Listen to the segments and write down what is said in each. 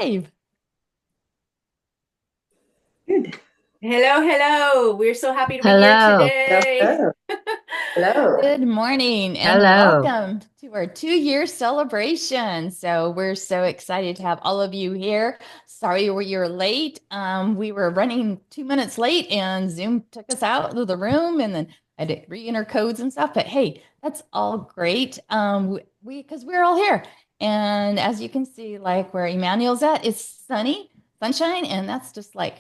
live. Good. Hello, hello. We're so happy to be here Hello. today. Hello. Hello. Good morning and Hello. welcome to our 2-year celebration. So we're so excited to have all of you here. Sorry you're late. We were running 2 minutes late and Zoom took us out of the room and then I had to re-enter codes and stuff. But hey, that's all great. Because we're all here. And as you can see, like where Emmanuel's at, it's sunny, sunshine, and that's just like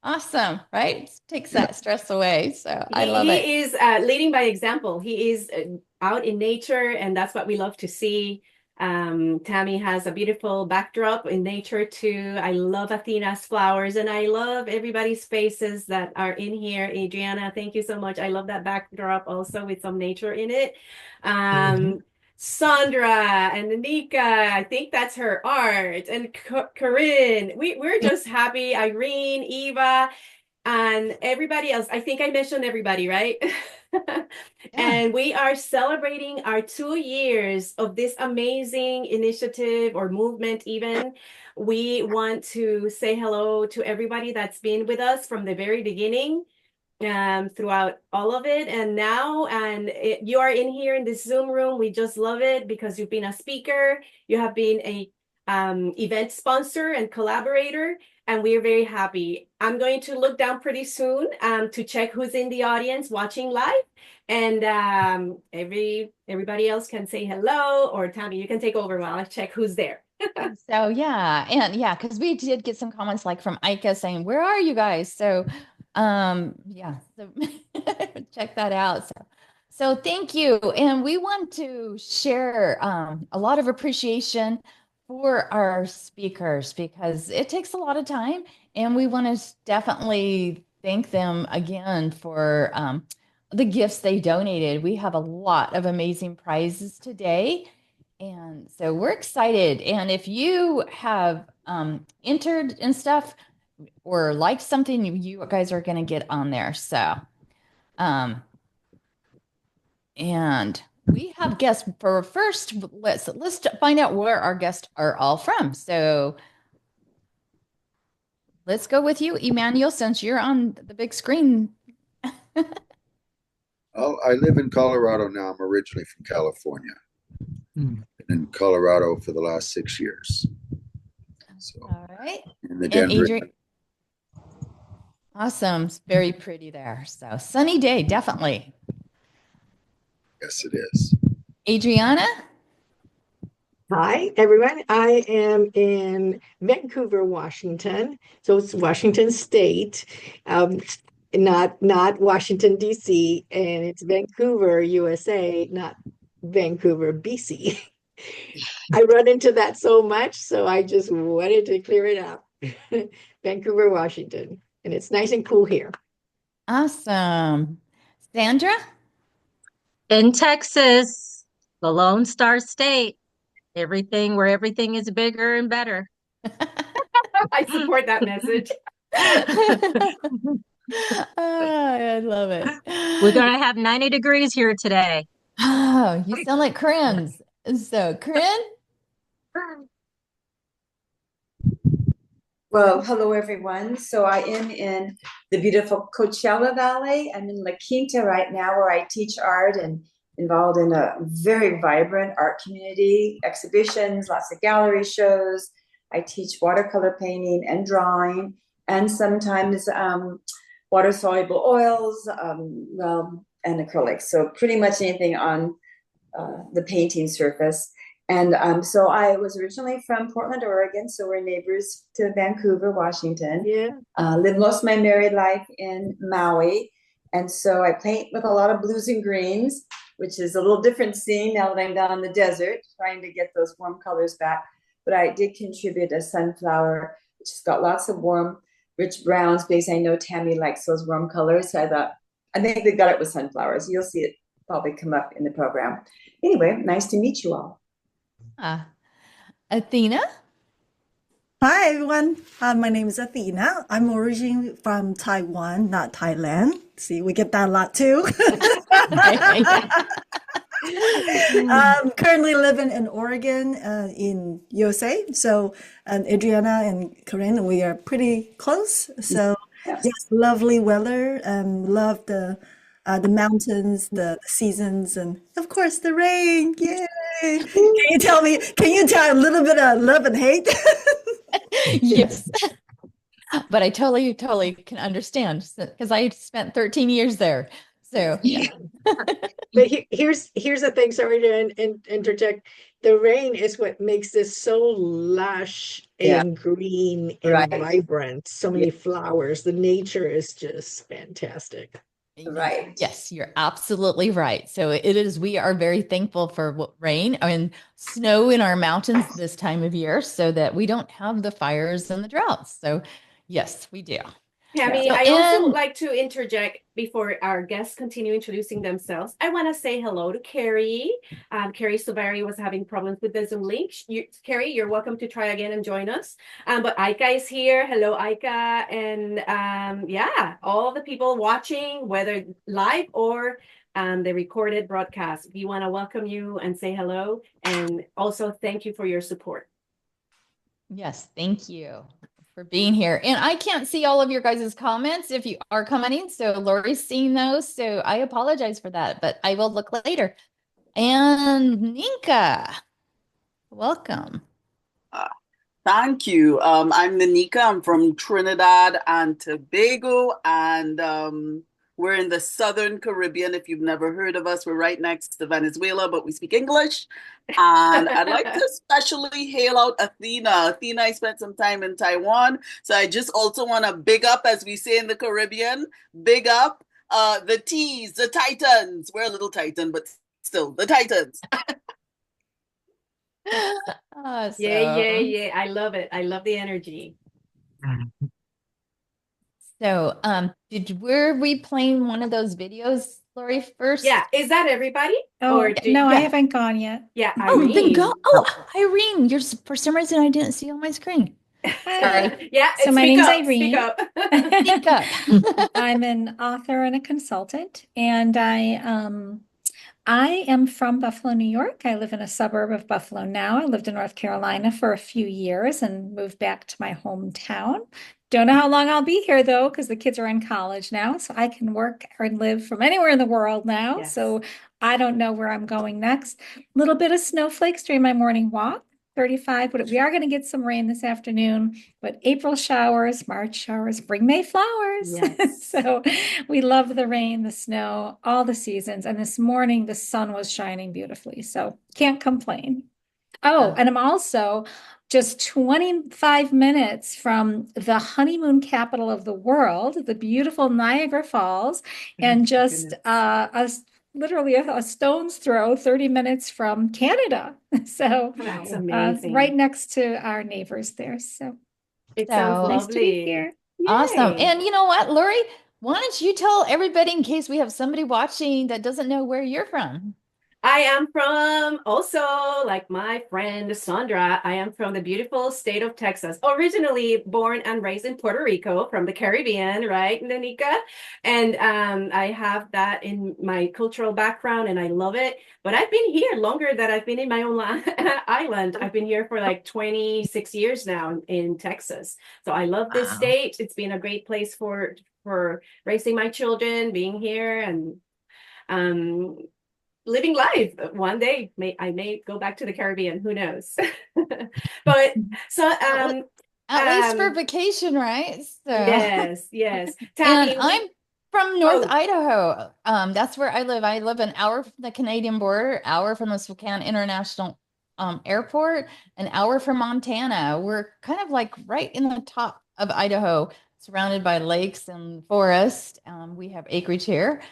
awesome, right? It takes that stress away. So I love it. He is leading by example. He is out in nature, and that's what we love to see. Tammy has a beautiful backdrop in nature too. I love Athena's flowers, and I love everybody's faces that are in here. Adriana, thank you so much. I love that backdrop also with some nature in it. Sandra and Anika, I think that's her art, and Corinne. We're just happy. Irene, Eva, and everybody else. I think I mentioned everybody, right? Yeah. And we are celebrating our 2 years of this amazing initiative or movement, even. We want to say hello to everybody that's been with us from the very beginning, throughout all of it. And now, you are in here in this Zoom room. We just love it because you've been a speaker, you have been a event sponsor and collaborator, and we are very happy. I'm going to look down pretty soon to check who's in the audience watching live, and everybody else can say hello, or Tammy, you can take over while I check who's there. So yeah, and yeah, because we did get some comments like from Ika saying, "Where are you guys?" So, yeah, so check that out. So thank you, and we want to share a lot of appreciation for our speakers because it takes a lot of time, and we want to definitely thank them again for the gifts they donated. We have a lot of amazing prizes today. And so we're excited. And if you have entered and stuff or liked something, you guys are going to get on there. So, um, and we have guests for first. Let's find out where our guests are all from. So let's go with you, Emmanuel, since you're on the big screen. Oh, I live in Colorado now. I'm originally from California. Been in Colorado for the last 6 years. So All right. in the And Denver. Adrian, awesome. It's very pretty there. So sunny day, definitely. Yes, it is. Adriana. Hi, everyone. I am in Vancouver, Washington. So it's Washington State, um, not Washington, D.C., and it's Vancouver, USA, not Vancouver, BC. I run into that so much, so I just wanted to clear it up. Vancouver, Washington, and it's nice and cool here. Awesome. Sandra? In Texas, the Lone Star State, everything where everything is bigger and better. I support that message. I love it. We're going to have 90 degrees here today. Oh, you sound like Corinne's. So, Corinne? Well, hello everyone. So I am in the beautiful Coachella Valley. I'm in La Quinta right now where I teach art and involved in a very vibrant art community, exhibitions, lots of gallery shows. I teach watercolor painting and drawing and sometimes water-soluble oils, and acrylics. So pretty much anything on the painting surface. And so I was originally from Portland, Oregon, so we're neighbors to Vancouver, Washington. Yeah. Lived most of my married life in Maui. And so I paint with a lot of blues and greens, which is a little different scene now that I'm down in the desert, trying to get those warm colors back. But I did contribute a sunflower, which has got lots of warm, rich browns, because I know Tammy likes those warm colors. So I thought, I think they got it with sunflowers. You'll see it probably come up in the program. Anyway, nice to meet you all. Athena? Hi everyone, my name is Athena. I'm originally from Taiwan, not Thailand. See, we get that a lot too. Currently living in Oregon, in USA. So, Adriana and Corinne, we are pretty close. So, Yes. yes, lovely weather. Love the mountains, the seasons, and of course the rain. Yay! Can you tell a little bit of love and hate? Yes. But I totally can understand because I spent 13 years there. So yeah. But here's the thing, sorry to interject. The rain is what makes this so lush Yeah. and green and Right. vibrant. So many flowers. The nature is just fantastic. Right. Yes, you're absolutely right. So it is, we are very thankful for rain and snow in our mountains this time of year so that we don't have the fires and the droughts. So yes, we do. Tammy, So I also like to interject before our guests continue introducing themselves. I want to say hello to Carrie. Carrie Subari was having problems with the Zoom link. Carrie, you're welcome to try again and join us. But Aika is here. Hello, Aika. And yeah, all the people watching, whether live or the recorded broadcast, we want to welcome you and say hello. And also thank you for your support. Yes, thank you for being here. And I can't see all of your guys' comments if you are commenting. So Lori's seeing those. So I apologize for that, but I will look later. And Ninka, welcome. Thank you. I'm Nanika. I'm from Trinidad and Tobago, and we're in the Southern Caribbean. If you've never heard of us, we're right next to Venezuela, but we speak English. And I'd like to especially hail out Athena. Athena, I spent some time in Taiwan, so I just also want to big up, as we say in the Caribbean, big up the T's, the Titans. We're a little Titan, but still, the Titans. Awesome. Yeah. I love it. I love the energy. So, were we playing one of those videos, Lori, first? Yeah. Is that everybody? Oh, no, I haven't gone yet. Yeah. Oh, then go. Irene. Oh, Irene, for some reason I didn't see on my screen. Sorry. Yeah. So my name's Irene. Speak up. Speak up. I'm an author and a consultant, and I am from Buffalo, New York. I live in a suburb of Buffalo now. I lived in North Carolina for a few years and moved back to my hometown. Don't know how long I'll be here though, because the kids are in college now, so I can work or live from anywhere in the world now. Yes. So I don't know where I'm going next. A little bit of snowflakes during my morning walk. 35, but we are going to get some rain this afternoon. But April showers, March showers, bring May flowers. Yes. So we love the rain, the snow, all the seasons. And this morning the sun was shining beautifully. So can't complain. Oh, and I'm also just 25 minutes from the honeymoon capital of the world, the beautiful Niagara Falls, and just literally a stone's throw, 30 minutes from Canada. So That's amazing. right next to our neighbors there. So it sounds nice to be lovely. here. Awesome. Yay. And you know what, Lori, why don't you tell everybody in case we have somebody watching that doesn't know where you're from? I am from also, like my friend Sandra, I am from the beautiful state of Texas, originally born and raised in Puerto Rico from the Caribbean, right, Nanika? And I have that in my cultural background and I love it. But I've been here longer than I've been in my own island. I've been here for like 26 years now in Texas. So I love this state. It's been a great place for raising my children, being here and living life. One day I may go back to the Caribbean, who knows? But so at least for vacation, right? So yes. Tammy, and I'm from North Idaho. That's where I live. I live an hour from the Canadian border, hour from the Spokane International Airport, an hour from Montana. We're kind of like right in the top of Idaho, surrounded by lakes and forest. We have acreage here.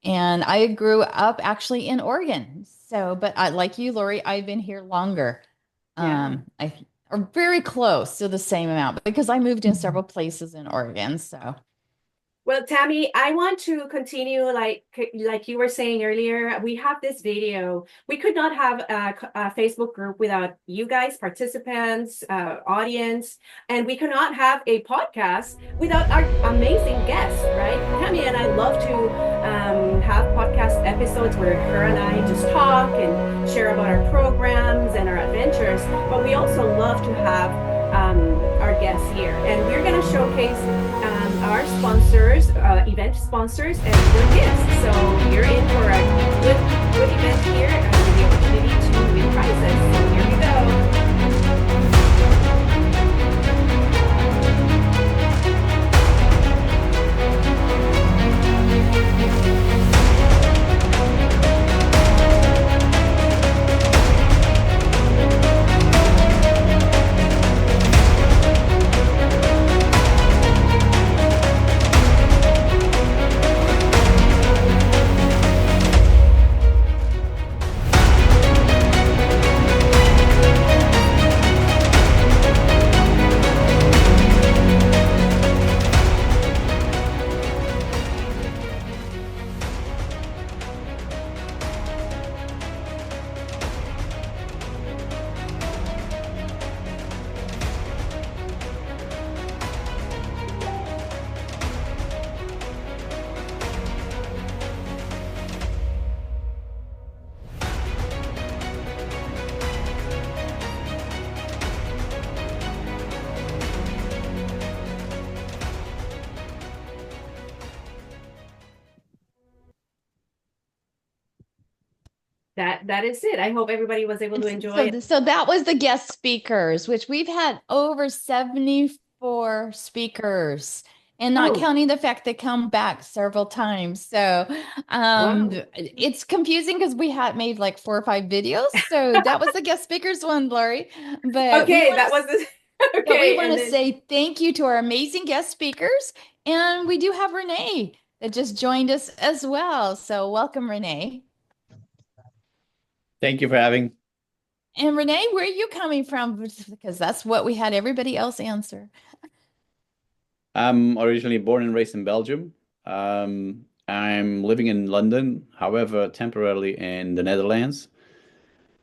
And I grew up actually in Oregon. So, but like you, Lori, I've been here longer. I are very close to the same amount because I moved in several places in Oregon. So, well, Tammy, I want to continue like you were saying earlier. We have this video. We could not have a Facebook group without you guys, participants, audience, and we could not have a podcast without our amazing guests, right? Tammy and I love to have podcast episodes where her and I just talk and share about our programs and our adventures. But we also love to have our guests here. And we're going to showcase our sponsors, event sponsors, and their gifts. So you're in for a good event here and the opportunity to win prizes. So here we go. That is it. I hope everybody was able to enjoy it. So that was the guest speakers, which we've had over 74 speakers, and not counting the fact they come back several times. So it's confusing because we had made like 4 or 5 videos. So that was the guest speakers one, Lori. But okay, that was the okay. But we want to say thank you to our amazing guest speakers, and we do have Renee that just joined us as well. So welcome, Renee. Thank you for having. And Renee, where are you coming from? Because that's what we had everybody else answer. I'm originally born and raised in Belgium. I'm living in London, however, temporarily in the Netherlands.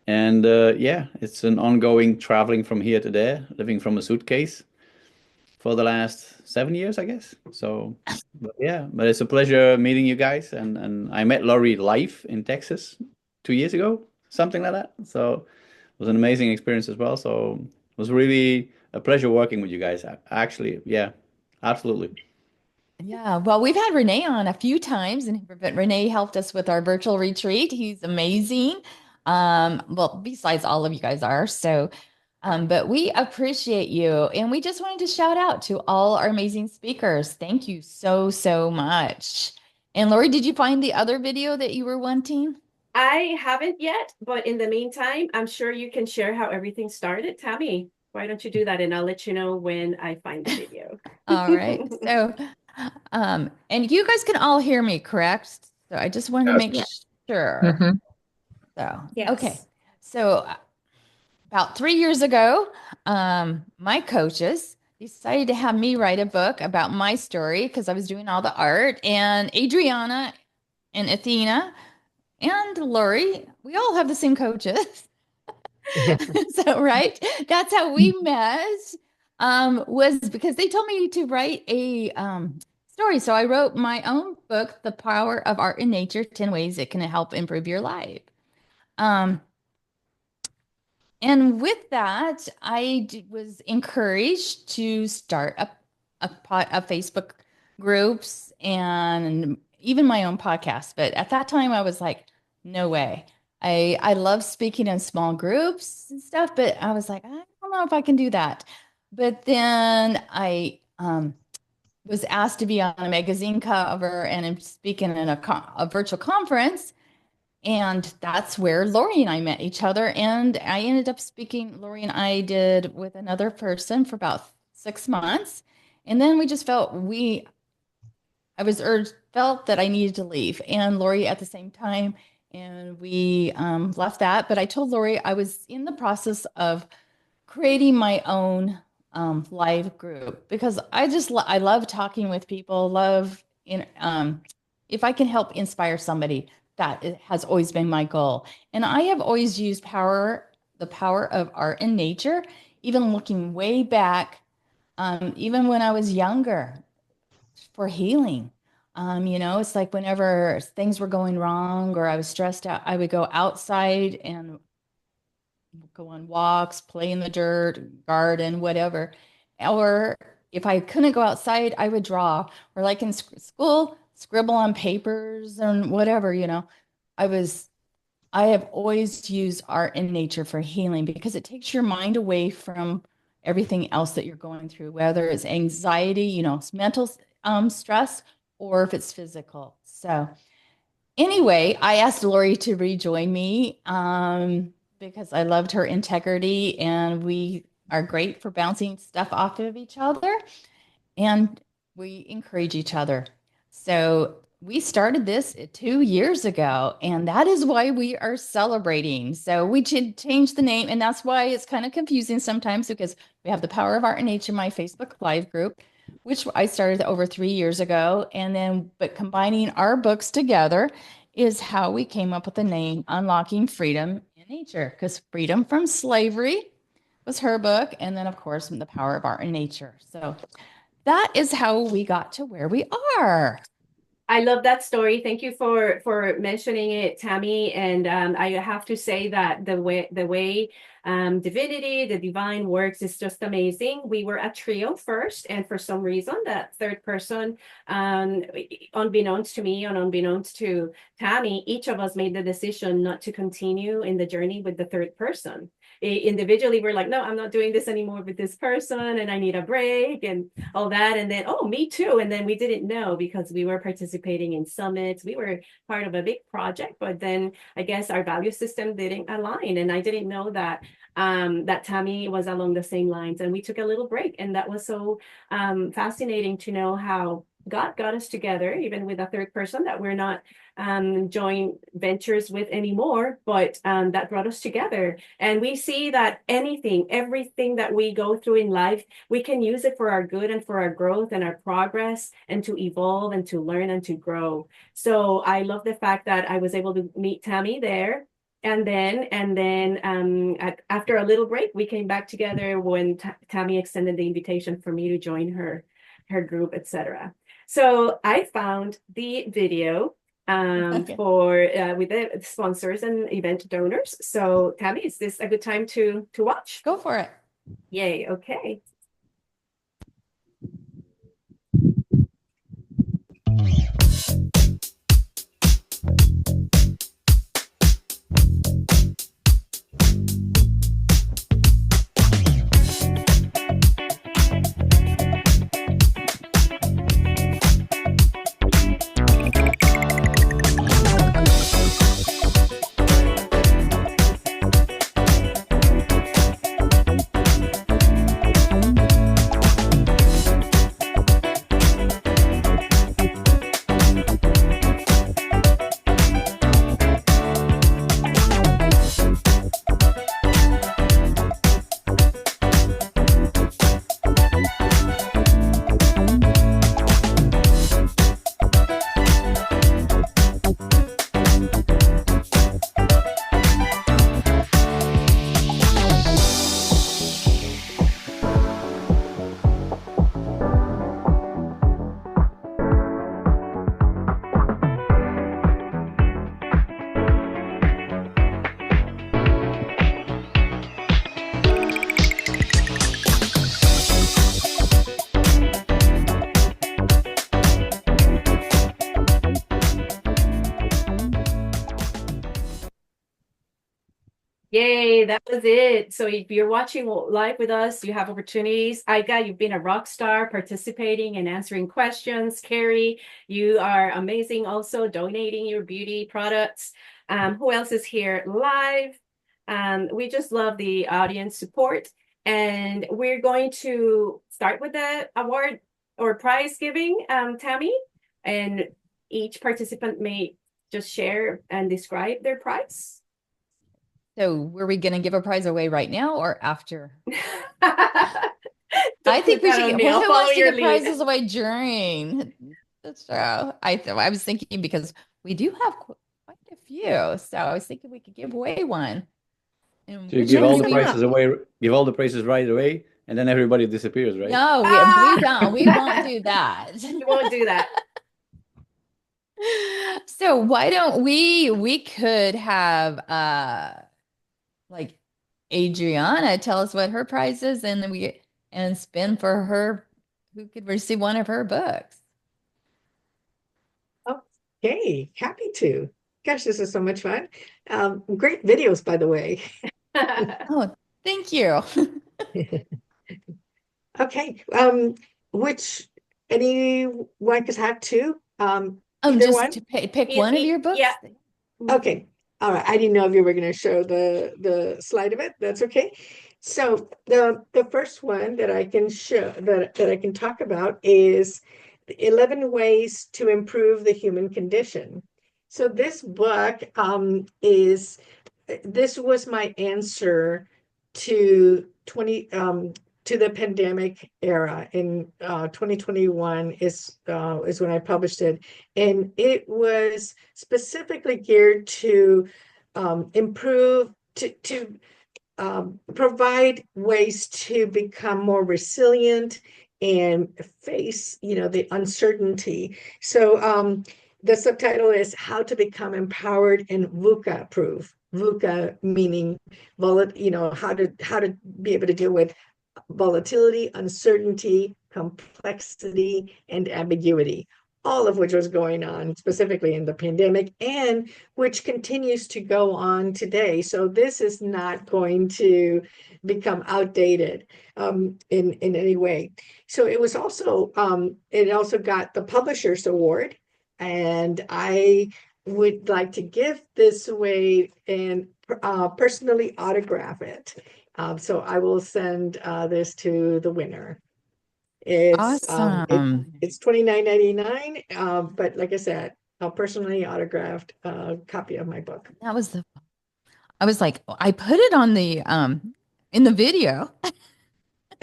And yeah, it's an ongoing traveling from here to there, living from a suitcase for the last 7 years, I guess. So, but yeah, but it's a pleasure meeting you guys. And I met Laurie live in Texas 2 years ago, something like that. So it was an amazing experience as well. So it was really a pleasure working with you guys. Actually, yeah, absolutely. Yeah, well, we've had Renee on a few times, and Renee helped us with our virtual retreat. He's amazing. Well, besides all of you guys are. So, but we appreciate you. And we just wanted to shout out to all our amazing speakers. Thank you so, so much. And Lori, did you find the other video that you were wanting? I haven't yet, but in the meantime, I'm sure you can share how everything started. Tammy, why don't you do that? And I'll let you know when I find the video. All right. So, and you guys can all hear me, correct? So I just wanted to make sure. So, Yes. Okay. So about 3 years ago, my coaches decided to have me write a book about my story because I was doing all the art. And Adriana and Athena and Lori, we all have the same coaches. So, right? That's how we met, was because they told me to write a story. So I wrote my own book, The Power of Art in Nature, 10 Ways It Can Help Improve Your Life. And with that, I was encouraged to start a Facebook groups and even my own podcast. But at that time, I was like, no way. I love speaking in small groups and stuff, but I was like, I don't know if I can do that. But then I was asked to be on a magazine cover and I'm speaking in a virtual conference. And that's where Lori and I met each other. And I ended up speaking, Lori and I did with another person for about 6 months. And then we just felt felt that I needed to leave. And Lori at the same time. And we left that. But I told Lori I was in the process of creating my own live group because I love talking with people, if I can help inspire somebody, that has always been my goal. And I have always used the power of art and nature, even looking way back, even when I was younger, for healing. It's like whenever things were going wrong or I was stressed out, I would go outside and go on walks, play in the dirt, garden, whatever. Or if I couldn't go outside, I would draw, or like in school, scribble on papers and whatever. I was I have always used art and nature for healing because it takes your mind away from everything else that you're going through, whether it's anxiety, it's mental stress, or if it's physical. So anyway, I asked Lori to rejoin me because I loved her integrity and we are great for bouncing stuff off of each other and we encourage each other. So we started this 2 years ago, and that is why we are celebrating. So we should change the name, and that's why it's kind of confusing sometimes because we have the Power of Art and Nature, my Facebook Live group, which I started over 3 years ago. But combining our books together is how we came up with the name Unlocking Freedom in Nature, because freedom from slavery was her book, and then of course the Power of Art and Nature. So that is how we got to where we are. I love that story. Thank you for mentioning it, Tammy. And I have to say that the way divinity, the divine works is just amazing. We were a trio first, and for some reason, that third person, unbeknownst to me and unbeknownst to Tammy, each of us made the decision not to continue in the journey with the third person. Individually, we're like, no, I'm not doing this anymore with this person, and I need a break and all that. And then, oh, me too. And then we didn't know because we were participating in summits. We were part of a big project, but then I guess our value system didn't align. And I didn't know that that Tammy was along the same lines. And we took a little break. And that was so fascinating to know how God got us together, even with a third person that we're not joint ventures with anymore, but that brought us together. And we see that everything that we go through in life, we can use it for our good and for our growth and our progress and to evolve and to learn and to grow. So I love the fact that I was able to meet Tammy there. And then after a little break, we came back together when Tammy extended the invitation for me to join her group, etc. So I found the video for with the sponsors and event donors. So Tammy, is this a good time to watch? Go for it. Yay, okay. Yay, that was it. So if you're watching live with us, you have opportunities. Aika, you've been a rock star participating and answering questions. Carrie, you are amazing also donating your beauty products. Who else is here live? We just love the audience support. And we're going to start with the award or prize giving, Tammy. And each participant may just share and describe their prize. So were we going to give a prize away right now or after? I think we should. Who wants to give prizes away during the show? I was thinking because we do have quite a few, so I was thinking we could give away one. And so you give all the prices away. Give all the prices right away, and then everybody disappears, right? No, we don't. We won't do that. We won't do that. So why don't we could have like Adriana tell us what her prize is and then we and spin for her who could receive one of her books. Okay, happy to. Gosh, this is so much fun. Great videos, by the way. Oh, thank you. Okay, which anyone could have two? Oh, Either just one? to pick one of your books. Yeah. Okay. All right. I didn't know if you were going to show the slide of it. That's okay. So the first one that I can show that I can talk about is 11 ways to improve the human condition. So this book is this was my answer to 20 to the pandemic era in 2021 is when I published it, and it was specifically geared to improve to provide ways to become more resilient and face, the uncertainty. So the subtitle is How to Become Empowered and VUCA Proof. VUCA meaning how to be able to deal with volatility, uncertainty, complexity, and ambiguity, all of which was going on specifically in the pandemic and which continues to go on today. So this is not going to become outdated in any way. So it was also, it also got the Publishers Award, and I would like to give this away and personally autograph it. So I will send this to the winner. Awesome. It's $29.99, but like I said, a personally autographed copy of my book. That was I was like, I put it on the in the video.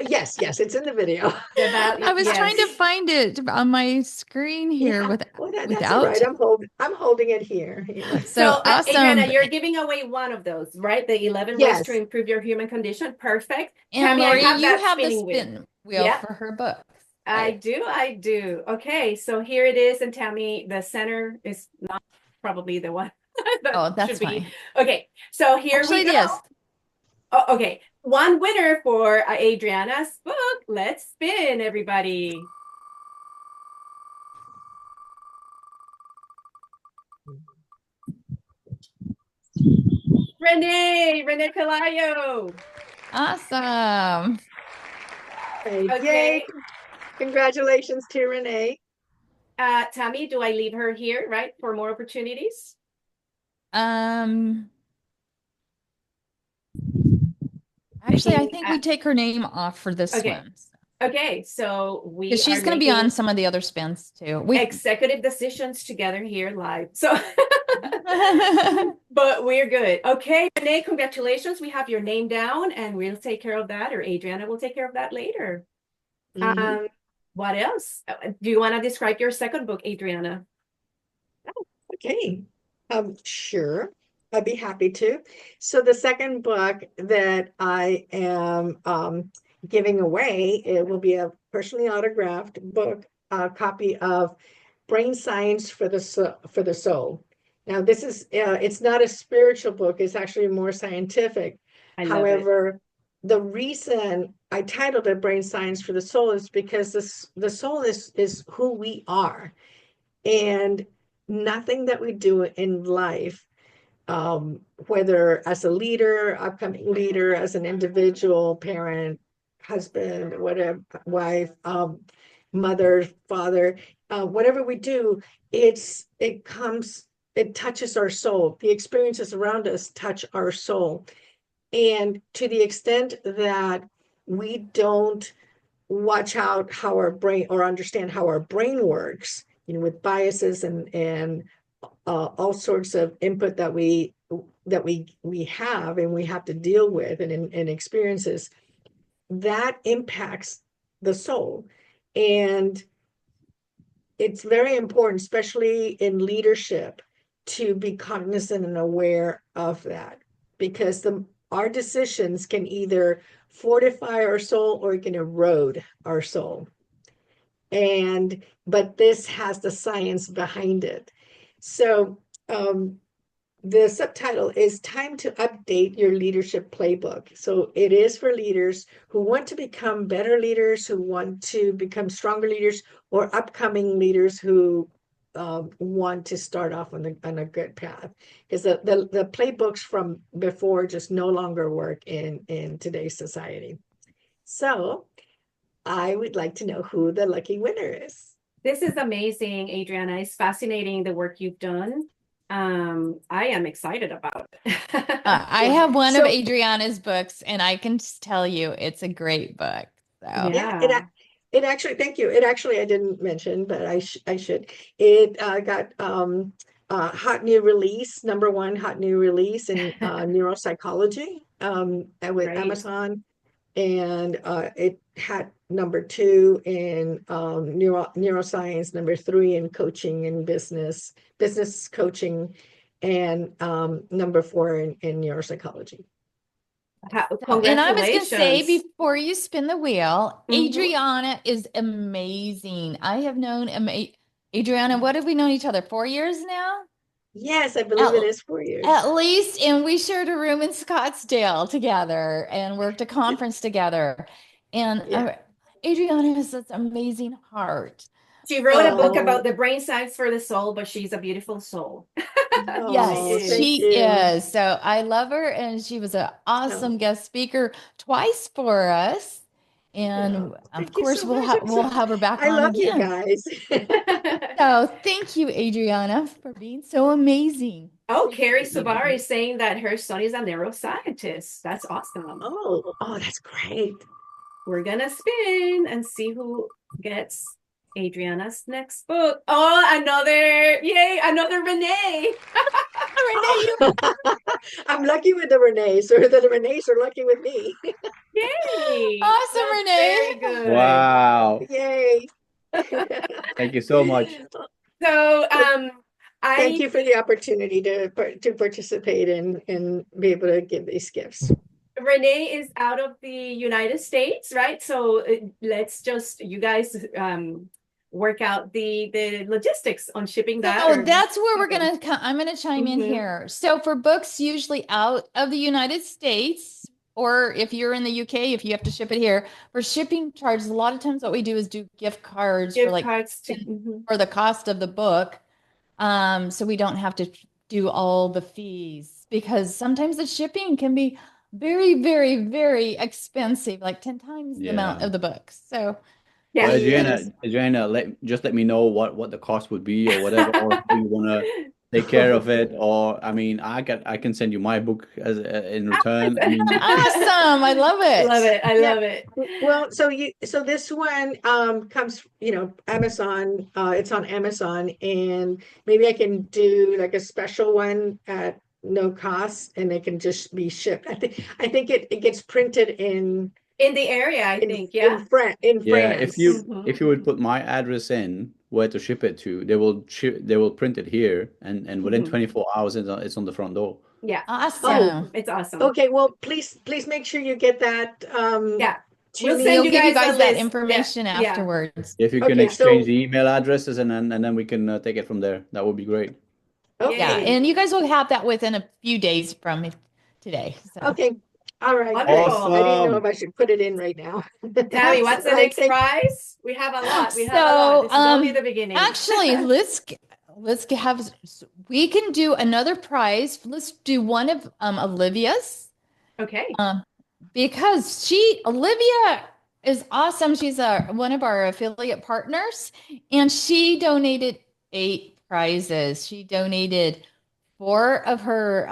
Yes, it's in the video. I was trying to find it on my screen here Yeah, well, that's all without. right. I'm holding it here. Yeah. So awesome. Adriana, you're giving away one of those, right? The 11 ways Yes. to improve your human condition. Perfect. And Tammy, Marie, I have you that have the spinning wheel. spin wheel Yeah. for her book. I do. Okay, so here it is. And Tammy, the center is not probably the one that Oh, that's should be. fine. Okay, so here Actually, we it go. is. Oh, okay, one winner for Adriana's book. Let's spin, everybody. Renee Pelayo. Awesome. Okay. Yay. Congratulations to Renee. Tammy, do I leave her here, right, for more opportunities? Actually, I think we take her name off for this Okay. one. Okay, so She's going to be on some of the other spins too. Executive decisions together here live. So, but we're good. Okay, Renee, congratulations. We have your name down and we'll take care of that, or Adriana will take care of that later. What else? Do you want to describe your second book, Adriana? Okay. Sure. I'd be happy to. So the second book that I am giving away, it will be a personally autographed book, a copy of Brain Science for the Soul. Now, this is it's not a spiritual book, it's actually more scientific. However, the reason I titled it Brain Science for the Soul is because the soul is who we are. And nothing that we do in life, whether as a leader, upcoming leader, as an individual, parent, husband, whatever, wife, mother, father, whatever we do, it touches our soul. The experiences around us touch our soul. And to the extent that we don't watch out how our brain or understand how our brain works, with biases and all sorts of input that we have and we have to deal with and experiences, that impacts the soul. And it's very important, especially in leadership, to be cognizant and aware of that, because our decisions can either fortify our soul or it can erode our soul. But this has the science behind it. So the subtitle is Time to Update Your Leadership Playbook. So it is for leaders who want to become better leaders, who want to become stronger leaders, or upcoming leaders who want to start off on a good path. Because the playbooks from before just no longer work in today's society. So I would like to know who the lucky winner is. This is amazing, Adriana. It's fascinating the work you've done. I am excited about it. I have one of Adriana's books, and I can just tell you it's a great book. So Yeah. It actually, thank you. It actually, I didn't mention, but I should. It got hot new release, #1 hot new release in neuropsychology with Great. Amazon, and it had #2 in neuroscience, #3 in coaching and business coaching, and #4 in neuropsychology. and I was going to say, Congratulations. before you spin the wheel, Mhm. Adriana is amazing. I have known Adriana, what have we known each other? 4 years now? Yes, I believe it is 4 years. At least, and we shared a room in Scottsdale together and worked a conference together. And Yeah. Adriana has this amazing heart. She wrote a book Oh. about the brain science for the soul, but she's a beautiful soul. Yes, Oh, She is. thank she you. is. So I love her, and she was an awesome guest speaker twice for us. And Oh, of thank you course, so we'll much. we'll have her back I on love you again. guys. So thank you, Adriana, for being so amazing. Oh, Carrie Sabari is saying that her son is a neuroscientist. That's awesome. Oh, that's great. We're gonna spin and see who gets Adriana's next book. Oh, another Renee. Renee, I'm lucky with the Renees, or the Renees are lucky with me. Yay. awesome, That's Renee. very good. Wow. Yay. Thank you so much. So Thank you for the opportunity to participate and be able to give these gifts. Renee is out of the United States, right? So let's just you guys work out the logistics on shipping that. So that's where we're gonna I'm gonna chime in Mhm. here. So for books usually out of the United States, or if you're in the UK, if you have to ship it here, for shipping charges, a lot of times what we do is do gift cards for like for the cost of the book. So we don't have to do all the fees, because sometimes the shipping can be very, very, very expensive, like 10 times the amount Yeah. of the book. So Yeah. Well, Yes. Adriana, let me know what the cost would be or whatever, or how you want to take care of it. Or I mean, I can send you my book as in return. I mean, awesome. I love it. Love it. I love it. Well, so this one comes, Amazon, it's on Amazon, and maybe I can do like a special one at no cost, and it can just be shipped. I think it gets printed in the area, I think, yeah. in France. yeah, if you Mhm. would put my address in where to ship it to, they will print it here, and within Mhm. 24 hours it's on the front door. Yeah. Awesome. It's awesome. Okay, well, please make sure you get that Yeah. to We'll me. send We'll you give you guys guys a that list. information Yeah. afterwards. If you can Okay, exchange so the email addresses, and then we can take it from there. That would be great. Yeah, Yay. and you guys will have that within a few days from today. So okay, all right, great. Wonderful. I didn't know if Awesome. I should put it in right now. Tammy, what's the All right, next prize? We have a lot. We have a So, lot. This is only the beginning. actually, we can do another prize. Let's do one of Olivia's. Okay. Because Olivia is awesome. She's one of our affiliate partners, and she donated 8 prizes. She donated 4 of her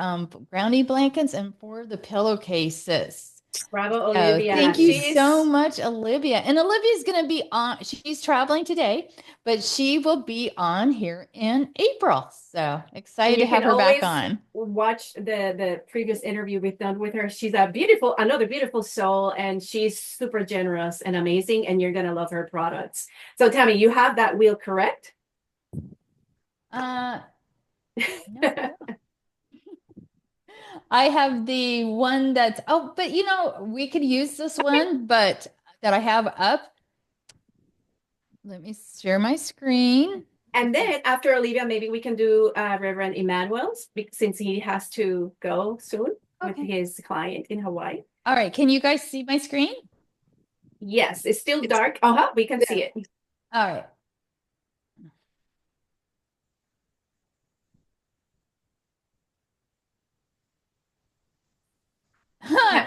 grounding blankets and 4 of the pillowcases. Bravo, Olivia. Thank you so much, Olivia. And Olivia's going to be on, she's traveling today, but she will be on here in April. So excited to have her back on. Watch the previous interview we've done with her. She's another beautiful soul, and she's super generous and amazing, and you're going to love her products. So Tammy, you have that wheel correct? No. I have the one that's, but we could use this one, but that I have up. Let me share my screen. And then after Olivia, maybe we can do Reverend Emmanuel's since he has to go soon with Okay. his client in Hawaii. All right. Can you guys see my screen? Yes, it's still dark. We can see it. All right.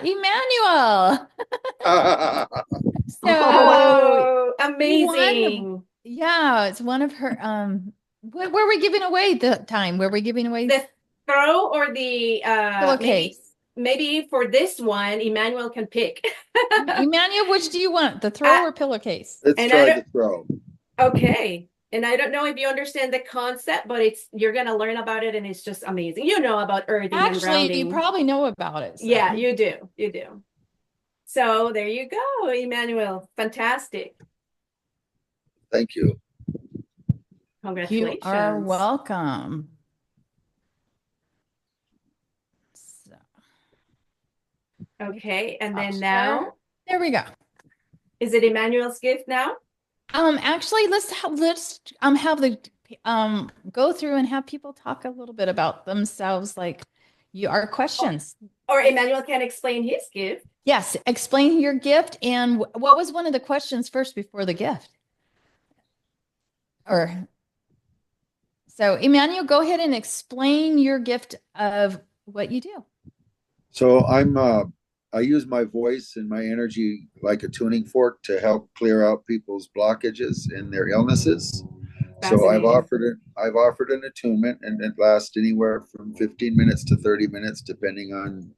Emmanuel. So Oh, one, amazing. yeah, it's one of her what were we giving away the time? Were we giving away The throw or the pillowcase? maybe for this one, Emmanuel can pick. Emmanuel, which do you want? The throw or pillowcase? Let's And try the throw. Okay. And I don't know if you understand the concept, but you're gonna learn about it and it's just amazing. You know about earthing and Actually, grounding. you probably know about it. So. Yeah, you do. You do. So there you go, Emmanuel. Fantastic. Thank you. Congratulations. You are welcome. So. Okay, and then now there we go. Is it Emmanuel's gift now? Actually, let's have the go through and have people talk a little bit about themselves, like our questions. Or Emmanuel can explain his gift. Yes, explain your gift and what was one of the questions first before the gift. So Emmanuel, go ahead and explain your gift of what you do. So I use my voice and my energy like a tuning fork to help clear out people's blockages and their illnesses. So I've offered an attunement, and it lasts anywhere from 15 minutes to 30 minutes, depending on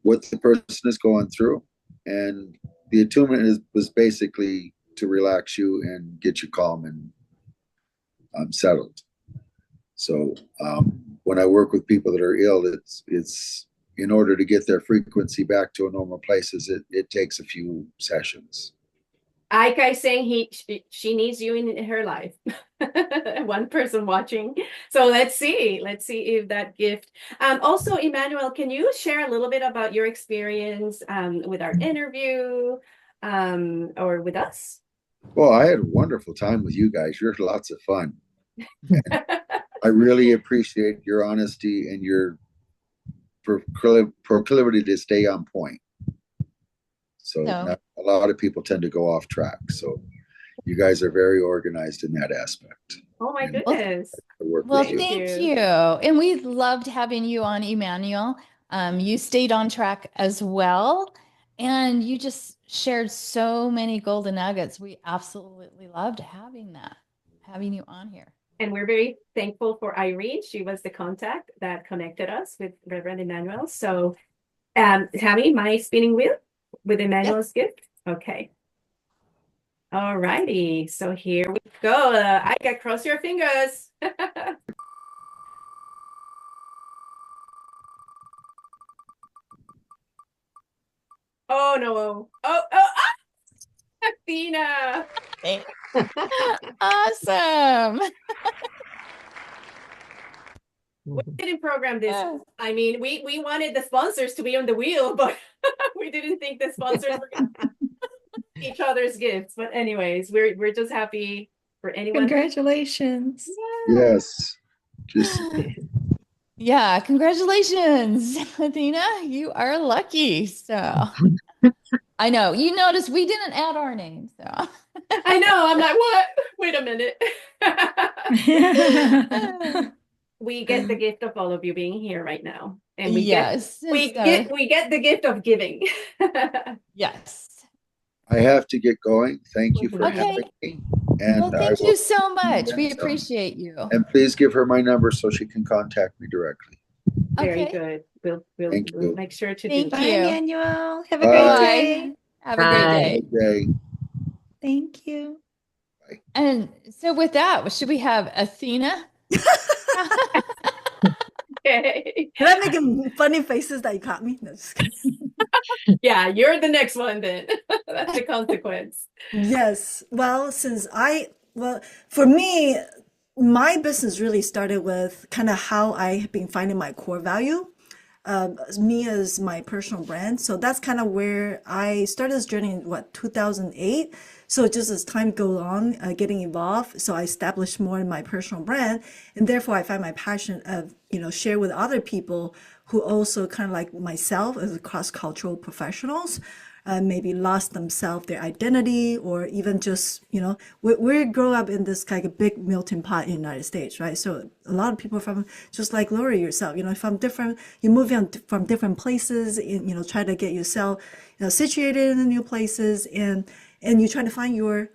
what the person is going through. And the attunement was basically to relax you and get you calm and settled. So when I work with people that are ill, it's in order to get their frequency back to a normal place, it takes a few sessions. Aika is saying she needs you in her life. One person watching. So let's see if that gift. Also, Emmanuel, can you share a little bit about your experience with our interview or with us? Well, I had a wonderful time with you guys. You're lots of fun. I really appreciate your honesty and your proclivity to stay on point. So a lot of people tend to go off track. So you guys are very organized in that aspect. Oh my goodness. Well, thank you. And we loved having you on, Emmanuel. You stayed on track as well. And you just shared so many golden nuggets. We absolutely loved having you on here. And we're very thankful for Irene. She was the contact that connected us with Reverend Emmanuel. So, Tammy, my spinning wheel with Emmanuel's gift. Okay. All righty. So here we go. I got cross your fingers. Oh no. Athena. Awesome. We didn't program this. I mean, we wanted the sponsors to be on the wheel, but we didn't think the sponsors were going to each other's gifts. But anyways, we're just happy for anyone. Congratulations. Yes. Yeah, congratulations, Athena. You are lucky. So I know you noticed we didn't add our name. So I know. I'm like, what? Wait a minute. We get the gift of all of you being here right now. And we get the gift of giving. Yes. I have to get going. Thank you for having me. And thank you so much. We appreciate you. And please give her my number so she can contact me directly. Very good. We'll make sure to do that. Bye, Emmanuel. Have a great day. Have a great day. Thank you. Bye. And so with that, should we have Athena? Okay. Did I make funny faces that you caught me? No, just kidding. Yeah, you're the next one then. That's the consequence. Yes. Well, for me, my business really started with kind of how I have been finding my core value. me as my personal brand. So that's kind of where I started this journey in 2008. So just as time goes on, getting involved, so I established more in my personal brand, and therefore I find my passion of share with other people who also kind of like myself as cross-cultural professionals. Maybe lost themselves, their identity, or even just, we grow up in this kind of big melting pot in the United States, right? So a lot of people from, just like Lori yourself, from different, you move in from different places, and, try to get yourself, situated in the new places, and you try to find your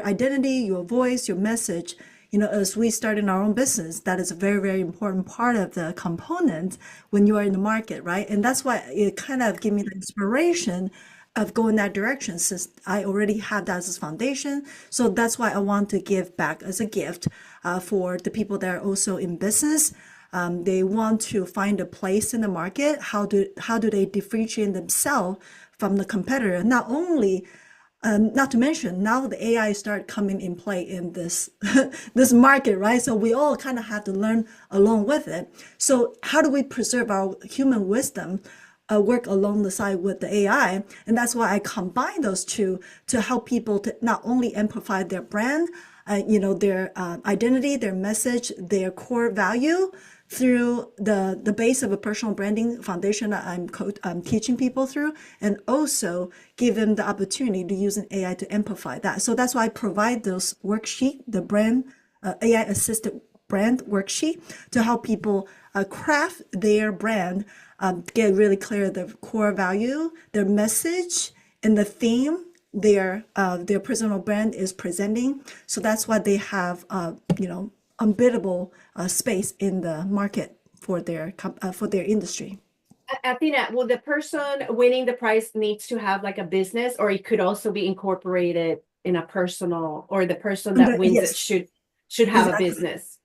identity, your voice, your message. As we start in our own business, that is a very, very important part of the component when you are in the market, right? And that's why it kind of gave me the inspiration of going that direction, since I already had that as a foundation. So that's why I want to give back as a gift for the people that are also in business. They want to find a place in the market. How do they differentiate themselves from the competitor? Not only not to mention, now the AI start coming in play in this this market, right? So we all kind of have to learn along with it. So how do we preserve our human wisdom, work along the side with the AI? And that's why I combine those two to help people to not only amplify their brand, their identity, their message, their core value, through the base of a personal branding foundation that I'm teaching people through, and also give them the opportunity to use an AI to amplify that. So that's why I provide those worksheet, the brand AI assisted brand worksheet, to help people craft their brand, get really clear the core value, their message, and the theme their personal brand is presenting. So that's why they have unbiddable space in the market for their industry. Athena, will the person winning the prize needs to have like a business, or it could also be incorporated in a personal, or the person that wins Yes, it should have exactly. a business?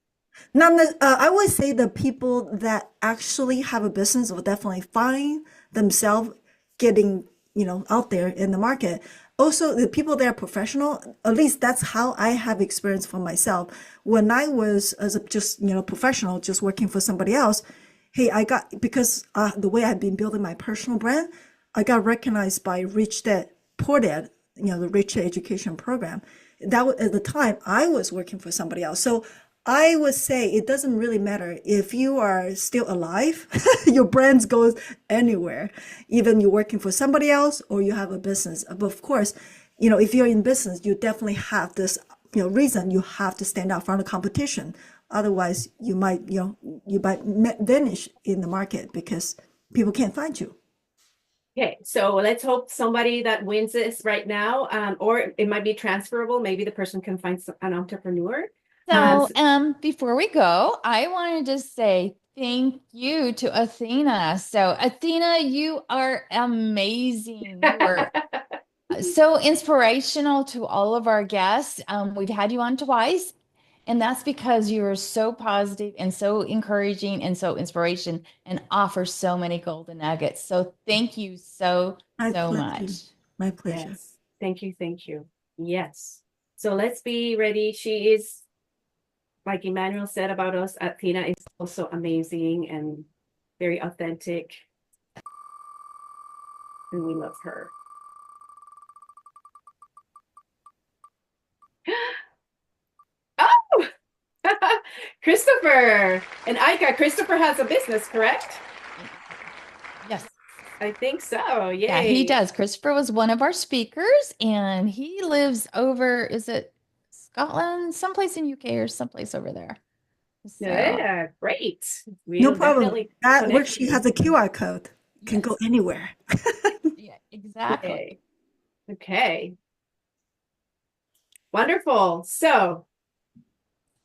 I would say the people that actually have a business will definitely find themselves getting, out there in the market. Also, the people that are professional, at least that's how I have experienced for myself. When I was as a just, professional, just working for somebody else, hey, because the way I've been building my personal brand, I got recognized by Rich Dad, Poor Dad, the Rich Dad Education Program. That was, at the time, I was working for somebody else. So I would say it doesn't really matter if you are still alive, your brand goes anywhere, even you're working for somebody else or you have a business. But of course, if you're in business, you definitely have this, reason you have to stand out from the competition. Otherwise, you might vanish in the market because people can't find you. Okay, so let's hope somebody that wins this right now, or it might be transferable. Maybe the person can find an entrepreneur. So, before we go, I wanted to say thank you to Athena. So, Athena, you are amazing. You are so inspirational to all of our guests. We've had you on twice, and that's because you are so positive and so encouraging and so inspiration and offer so many golden nuggets. So, thank you so much. My pleasure. Yes. Thank you. Thank you. Yes. So let's be ready. She is, like Emmanuel said about us, Athena is also amazing and very authentic. And we love her. Oh, Christopher and Ika. Christopher has a business, correct? Yes. I think so. Yay. Yeah, he does. Christopher was one of our speakers, and he lives over, is it Scotland, someplace in UK or someplace over there. So, yeah, great. No We'll problem. definitely That connect worksheet you. has a QR code. Can yes. go anywhere. Yeah, exactly. Yay. Okay. Wonderful. So,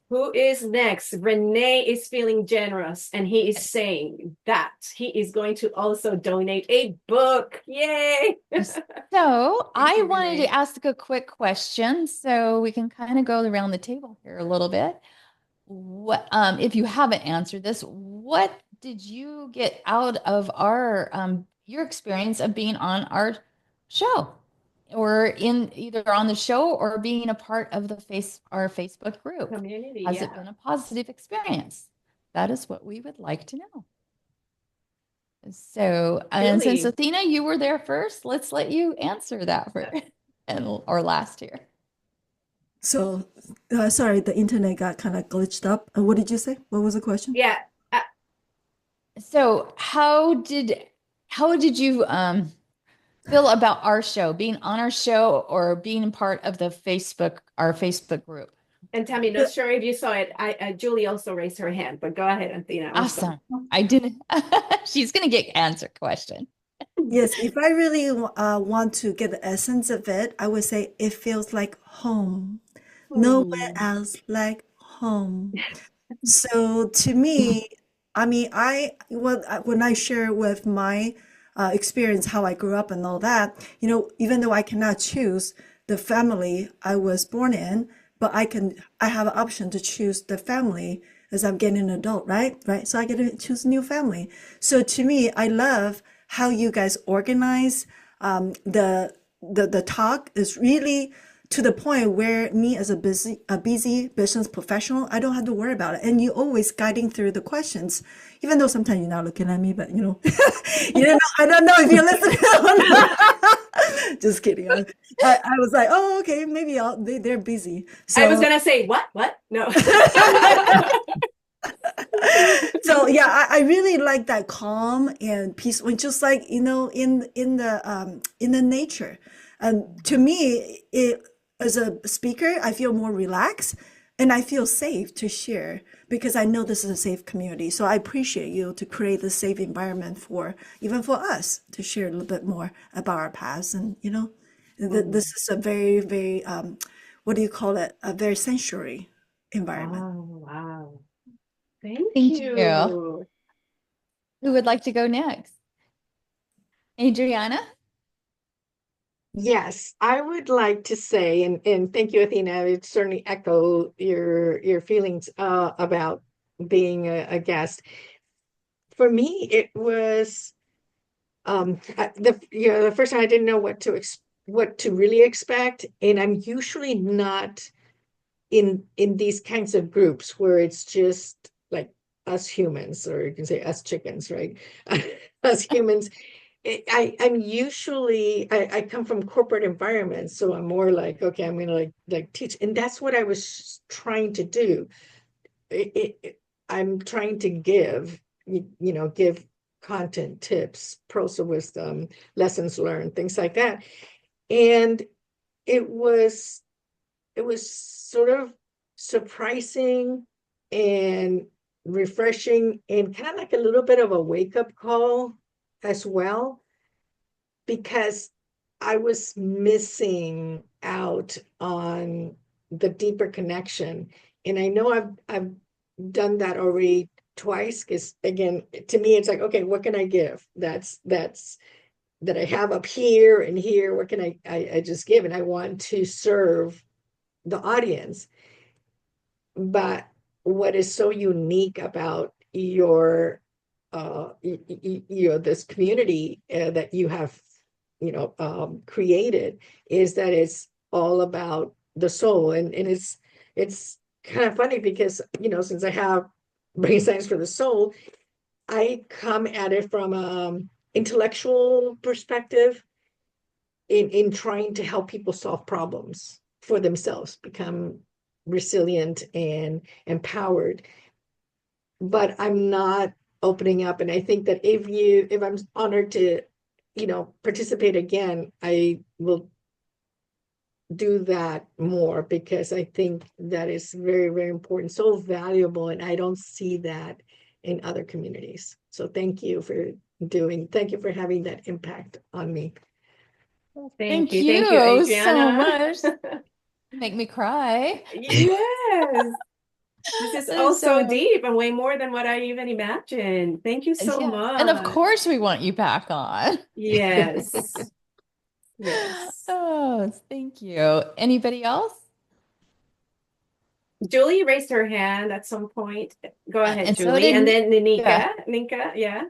who is next? Renee is feeling generous, and he is saying that he is going to also donate a book. Yay! So I you, wanted Renee. to ask a quick question so we can kind of go around the table here a little bit. What, if you haven't answered this, what did you get out of our your experience of being on our show, or in either on the show or being a part of our Facebook group? Community, Has yeah. it been a positive experience? That is what we would like to know. So, and since Julie. Athena, you were there first, let's let you answer that for or last year. So, sorry, the internet got kind of glitched up. What did you say? What was the question? Yeah. So how did you feel about our show, being on our show or being part of our Facebook group? And Tammy, not sure if you saw it. Julie also raised her hand, but go ahead, Athena. Awesome. I didn't. She's gonna get answer question. Yes, if I really want to get the essence of it, I would say it feels like home. Nowhere else like home. So to me, I mean, when I share with my experience, how I grew up and all that, even though I cannot choose the family I was born in, but I have an option to choose the family as I'm getting an adult, right? Right. So I get to choose a new family. So to me, I love how you guys organize the talk is really to the point where me as a busy business professional, I don't have to worry about it. And you always guiding through the questions, even though sometimes you're not looking at me, but I don't know if you're listening or not. Just kidding. I was like, oh, okay, maybe they're busy. So I was gonna say, what? No. So yeah, I really like that calm and peaceful, just like in the nature. And to me, as a speaker, I feel more relaxed and I feel safe to share because I know this is a safe community. So I appreciate you to create this safe environment even for us to share a little bit more about our past. And this is a very, very what do you call it? A very sensory environment. Oh, wow. Thank you. you. Who would like to go next? Adriana? Yes, I would like to say, and thank you, Athena. I would certainly echo your feelings about being a guest. For me, it was the first time I didn't know what to really expect, and I'm usually not in these kinds of groups where it's just like us humans, or you can say us chickens, right? Us humans. I'm usually I come from corporate environments, so I'm more like, okay, I'm gonna like teach, and that's what I was trying to do. I'm trying to give give content, tips, pearls of wisdom, lessons learned, things like that. And it was sort of surprising and refreshing and kind of like a little bit of a wake-up call as well, because I was missing out on the deeper connection. And I know I've done that already twice, because again, to me, it's like, okay, what can I give? That's that I have up here and here. What can I just give? And I want to serve the audience. But what is so unique about your this community that you have created is that it's all about the soul. And it's kind of funny because since I have brain science for the soul, I come at it from intellectual perspective in trying to help people solve problems for themselves, become resilient and empowered. But I'm not opening up. And I think that if I'm honored to, participate again, I will do that more, because I think that is very, very important, so valuable. And I don't see that in other communities. So thank you for having that impact on me. Thank you, you so Adriana. much. Make me cry. Yes. This is so deep and way more than what I even imagined. Thank you so much. And of course we want you back on. Yes. Yes. Oh, thank you. Anybody else? Julie raised her hand at some point. Go ahead, and so Julie. did And then Nika. Nika. Nika, yeah.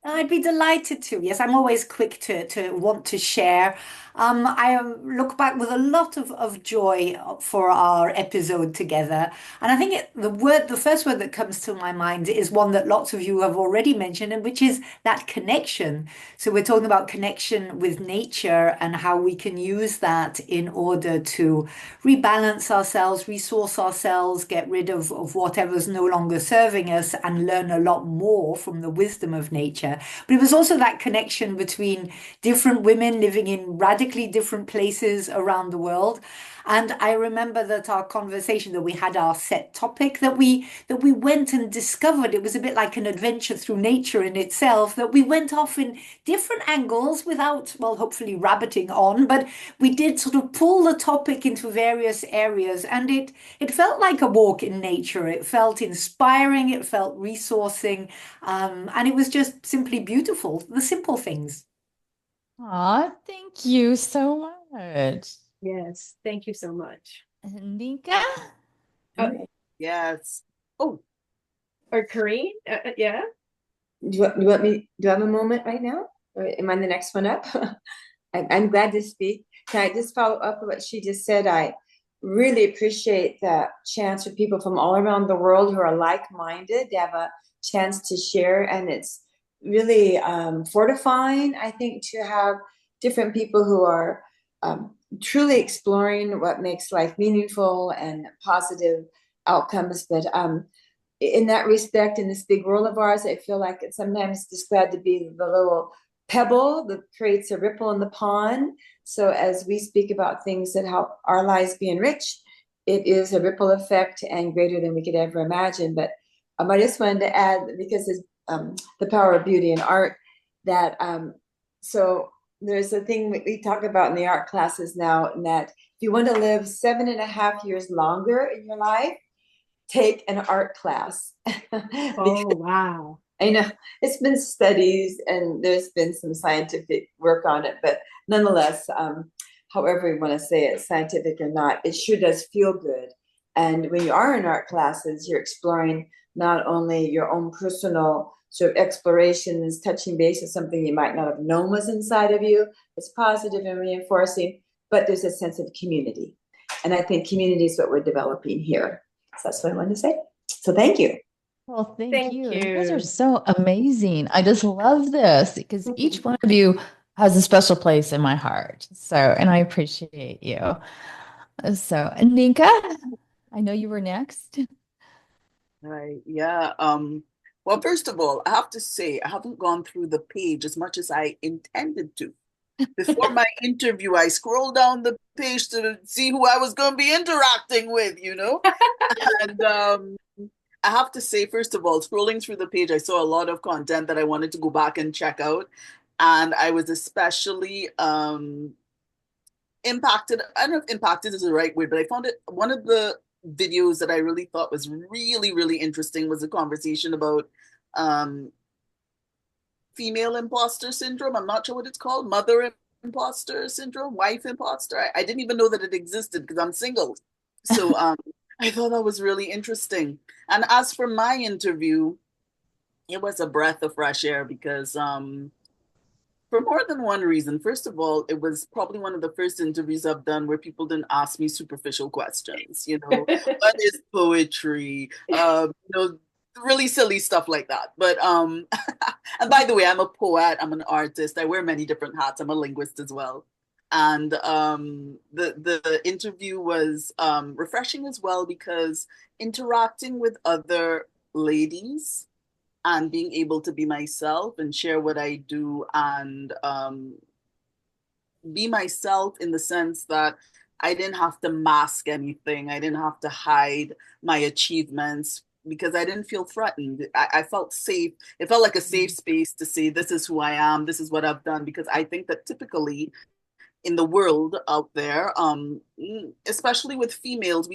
I'd be delighted to. Yes, I'm always quick to want to share. I look back with a lot of joy for our episode together. And I think the first word that comes to my mind is one that lots of you have already mentioned, and which is that connection. So we're talking about connection with nature and how we can use that in order to rebalance ourselves, resource ourselves, get rid of whatever's no longer serving us, and learn a lot more from the wisdom of nature. But it was also that connection between different women living in radically different places around the world. And I remember that our conversation, that we had our set topic, that we went and discovered. It was a bit like an adventure through nature in itself, that we went off in different angles without, well, hopefully rabbiting on, but we did sort of pull the topic into various areas, and it felt like a walk in nature. It felt inspiring, it felt resourcing, and it was just simply beautiful, the simple things. Aw, thank you so much. Yes, thank you so much. Nika? Yes. Oh, Or Karine? Yeah. Do you want me? Do I have a moment right now? Or am I the next one up? I'm glad to speak. Can I just follow up with what she just said? I really appreciate the chance for people from all around the world who are like-minded to have a chance to share. And it's really fortifying, I think, to have different people who are truly exploring what makes life meaningful and positive outcomes. But in that respect, in this big world of ours, I feel like it's sometimes described to be the little pebble that creates a ripple in the pond. So as we speak about things that help our lives be enriched, it is a ripple effect and greater than we could ever imagine. But I just wanted to add, because it's the power of beauty and art, that so there's a thing we talk about in the art classes now, and that if you want to live 7.5 years longer in your life, take an art class. Oh, wow. I know it's been studies and there's been some scientific work on it, but nonetheless, however you want to say it, scientific or not, it sure does feel good. And when you are in art classes, you're exploring not only your own personal sort of explorations, touching base with something you might not have known was inside of you, it's positive and reinforcing, but there's a sense of community. And I think community is what we're developing here. So that's what I wanted to say. So thank you. Well, thank Thank you. You guys are you. so amazing. I just love this because each one of you has a special place in my heart. So, and I appreciate you. So, Ninka, I know you were next. right. Yeah. Well, first of all, I have to say, I haven't gone through the page as much as I intended to. Before my interview, I scrolled down the page to see who I was going to be interacting with, And I have to say, first of all, scrolling through the page, I saw a lot of content that I wanted to go back and check out. And I was especially impacted. I don't know if impacted is the right word, but I found it one of the videos that I really thought was really, really interesting was a conversation about female imposter syndrome. I'm not sure what it's called. Mother imposter syndrome, wife imposter. I didn't even know that it existed because I'm single. So I thought that was really interesting. And as for my interview, it was a breath of fresh air because for more than one reason. First of all, it was probably one of the first interviews I've done where people didn't ask me superficial questions, what is poetry? Really silly stuff like that. But and by the way, I'm a poet, I'm an artist, I wear many different hats, I'm a linguist as well. And the interview was refreshing as well because interacting with other ladies and being able to be myself and share what I do and be myself in the sense that I didn't have to mask anything. I didn't have to hide my achievements because I didn't feel threatened. I felt safe. It felt like a safe space to say, this is who I am. This is what I've done. Because I think that typically in the world out there, especially with females,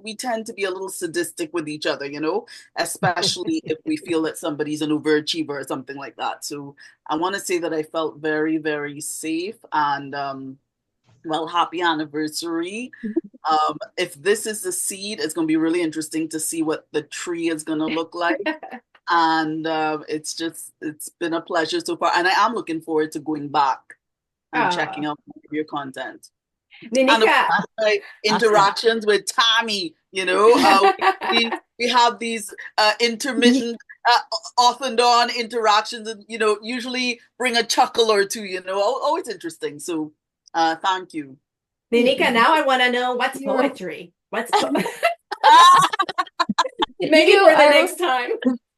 we tend to be a little sadistic with each other, especially if we feel that somebody's an overachiever or something like that. So I want to say that I felt very, very safe and well, happy anniversary. If this is the seed, it's going to be really interesting to see what the tree is going to look like. And it's been a pleasure so far. And I am looking forward to going back and checking out more of your content. And of Ninika. course, like interactions with Tommy, we have these intermittent, off and on interactions, and usually bring a chuckle or two. Always interesting. So, thank you, Ninika. Now I want to know what's poetry. What's maybe You for the are- next time.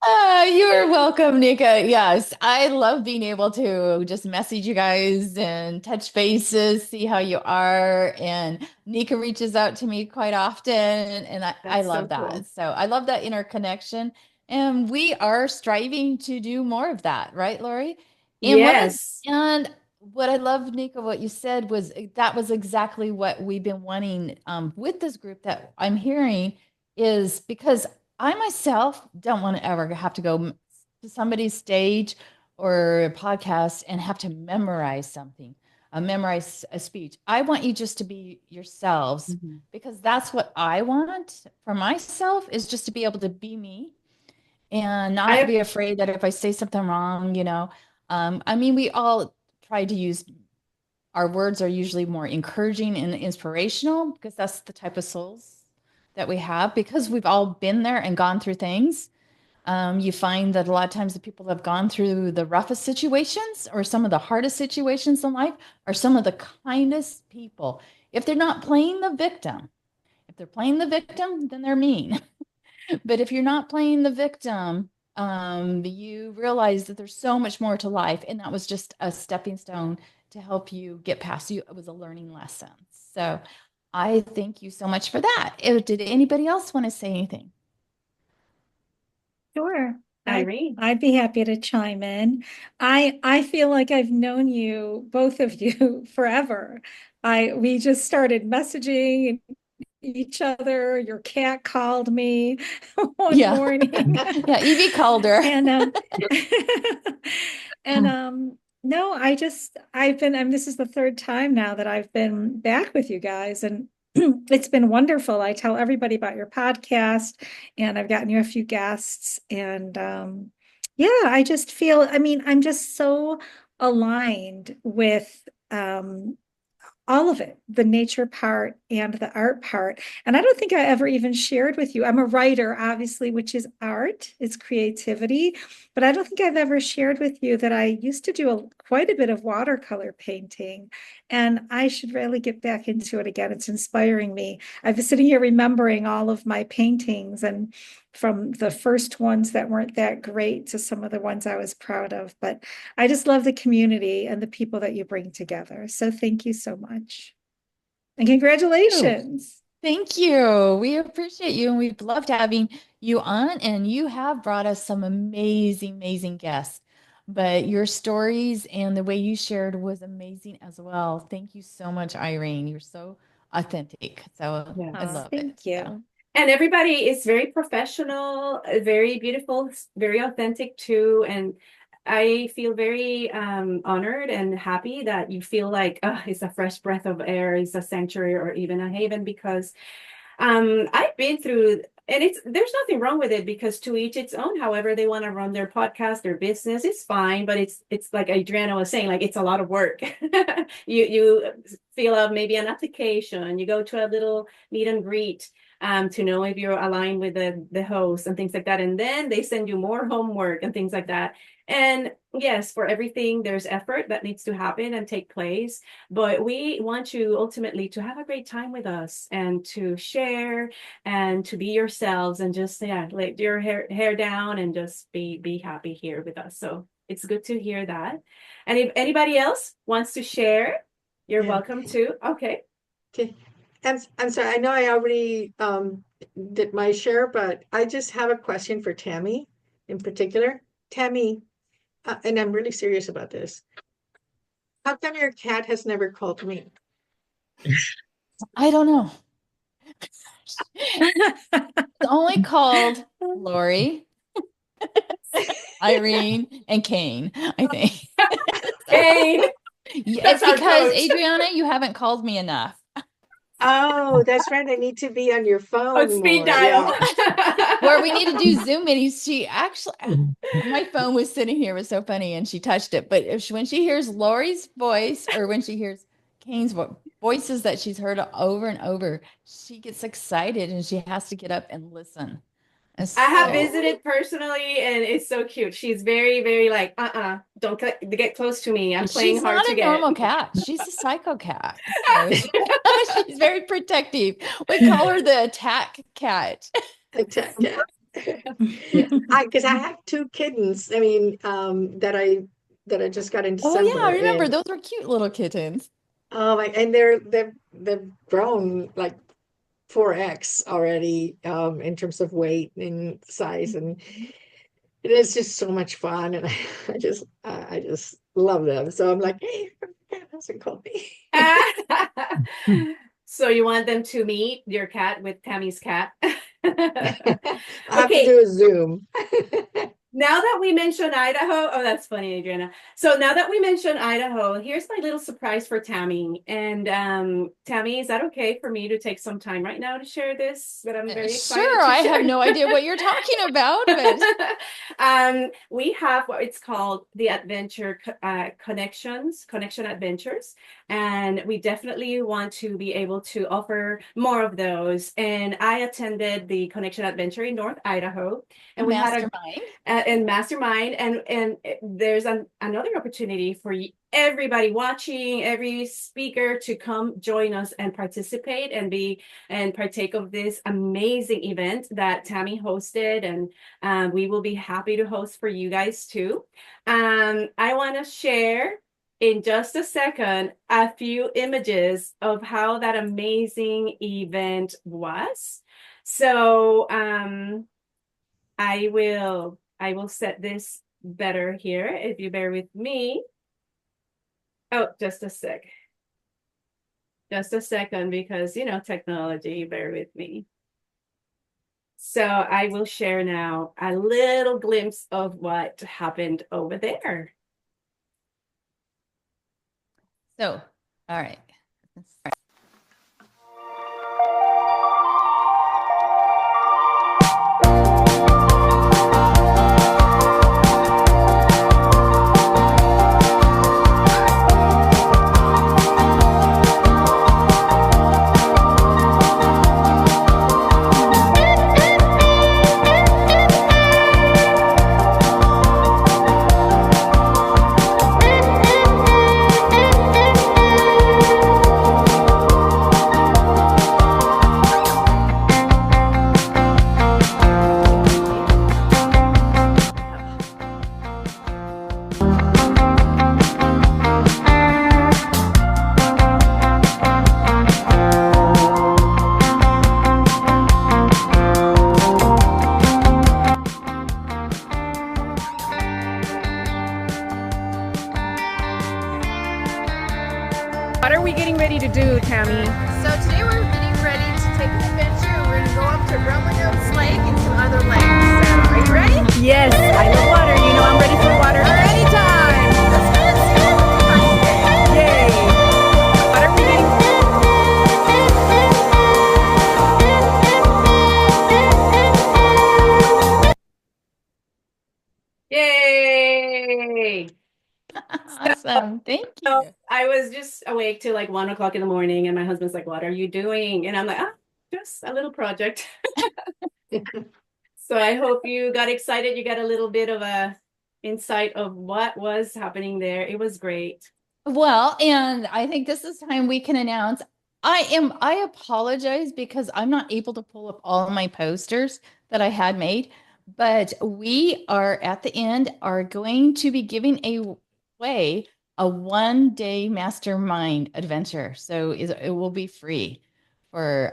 You are welcome, Nika. Yes, I love being able to just message you guys and touch bases, see how you are. And Nika reaches out to me quite often, and I love that. Cool. So I love that interconnection. And we are striving to do more of that, right, Lori? And Yes. what I love, Nika, what you said was that was exactly what we've been wanting with this group that I'm hearing is because I myself don't want to ever have to go to somebody's stage or a podcast and have to memorize something, memorize a speech. I want you just to be yourselves because that's what I want for myself is just to be able to be me and not be afraid that if I say something wrong, we all try to use our words are usually more encouraging and inspirational because that's the type of souls that we have because we've all been there and gone through things. You find that a lot of times the people that have gone through the roughest situations or some of the hardest situations in life are some of the kindest people. If they're not playing the victim, if they're playing the victim, then they're mean. But if you're not playing the victim, you realize that there's so much more to life. And that was just a stepping stone to help you get past you. It was a learning lesson. So I thank you so much for that. Did anybody else want to say anything? Sure. Irene. I'd be happy to chime in. I feel like I've known you, both of you, forever. We just started messaging each other. Your cat called me one morning. Yeah, Evie called her. No, this is the third time now that I've been back with you guys, and it's been wonderful. I tell everybody about your podcast, and I've gotten you a few guests, and I just feel, I'm just so aligned with all of it, the nature part and the art part. And I don't think I ever even shared with you. I'm a writer, obviously, which is art, it's creativity. But I don't think I've ever shared with you that I used to do quite a bit of watercolor painting. And I should really get back into it again. It's inspiring me. I've been sitting here remembering all of my paintings and from the first ones that weren't that great to some of the ones I was proud of. But I just love the community and the people that you bring together. So thank you so much. And congratulations. Thank you. We appreciate you and we've loved having you on, and you have brought us some amazing, amazing guests. But your stories and the way you shared was amazing as well. Thank you so much, Irene. You're so authentic. So I love it. Thank you. So. And everybody is very professional, very beautiful, very authentic too. And I feel very honored and happy that you feel like it's a fresh breath of air, it's a sanctuary or even a haven, because I've been through, and there's nothing wrong with it because to each its own. However they want to run their podcast, their business, it's fine. But it's like Adriana was saying, like it's a lot of work. you fill out maybe an application, you go to a little meet and greet to know if you're aligned with the host and things like that. And then they send you more homework and things like that. And yes, for everything, there's effort that needs to happen and take place. But we want you ultimately to have a great time with us and to share and to be yourselves and just, let your hair down and just be happy here with us. So it's good to hear that. And if anybody else wants to share, you're welcome to. Okay. I'm sorry. I know I already did my share, but I just have a question for Tammy in particular. Tammy, and I'm really serious about this. How come your cat has never called me? I don't know. It's only called Lori, Irene, and Kane, I think. Kane. It's because, Adriana, you haven't called me enough. Oh, that's right. I need to be on your phone. Speed more. dial. where we need to do Zoom meetings. She actually, my phone was sitting here, it was so funny, and she touched it. But when she hears Lori's voice or when she hears Kane's voices that she's heard over and over, she gets excited and she has to get up and listen. And I have so- visited personally, and it's so cute. She's very, very like, don't get close to me. I'm playing she's hard not to a get. normal cat. She's a psycho cat. So she's very protective. We call her the attack cat. Attack cat. Because I have two kittens. I mean, that I just got in Oh December. yeah, I remember and, those were cute little kittens. and they've grown like 4x already, in terms of weight and size, and it is just so much fun, and I just love them. So I'm like, hey, cat hasn't called me. So you want them to meet your cat with Tammy's cat? I have to Okay. do a Zoom. Now that we mentioned Idaho, oh, that's funny, Adriana. So now that we mentioned Idaho, here's my little surprise for Tammy. And Tammy, is that okay for me to take some time right now to share this? That I'm very excited Sure, to I share. have no idea what you're talking about, but We have what it's called the Adventure Connection Adventures. And we definitely want to be able to offer more of those. And I attended the Connection Adventure in North Idaho. And we had and Mastermind, and there's another opportunity for everybody watching, every speaker to come join us and participate and partake of this amazing event that Tammy hosted, and we will be happy to host for you guys too. I want to share in just a second a few images of how that amazing event was. So I will set this better here if you bear with me. Oh, just a sec. Just a second, because technology, bear with me. So I will share now a little glimpse of what happened over there. So, all right. What are we getting ready to do, Tammy? So today we're getting ready to take an adventure. We're going to go up to Rumley Lake and some other lakes. So, are you ready? Yes, I love water. You know I'm ready for water anytime. Let's go and see what we can find today. Yay! What are we getting? Yay! Awesome. Thank you. So I was just awake till like 1 o'clock in the morning, and my husband's like, "What are you doing?" And I'm like, just a little project. So I hope you got excited. You got a little bit of a insight of what was happening there. It was great. Well, and I think this is time we can announce I apologize because I'm not able to pull up all of my posters that I had made, but we are at the end are going to be giving away a 1-day mastermind adventure. So it will be free for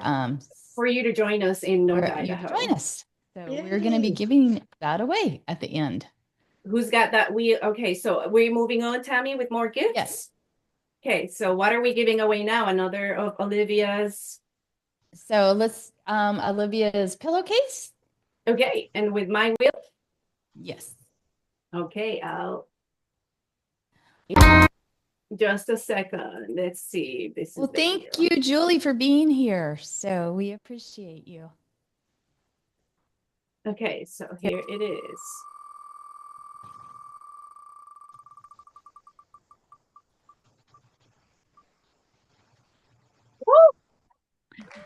you to join us in North for you to Idaho. join us. So we're going to be giving that away at the end. Who's got that? Okay, so we're moving on, Tammy, with more gifts? Yes. Okay, so what are we giving away now? Another of Olivia's. So let's Olivia's pillowcase. Okay, and with my wheel? Yes. Okay, just a second. Let's see. This is Well, thank you, Julie, for being here. So we appreciate you. Okay, so here it is.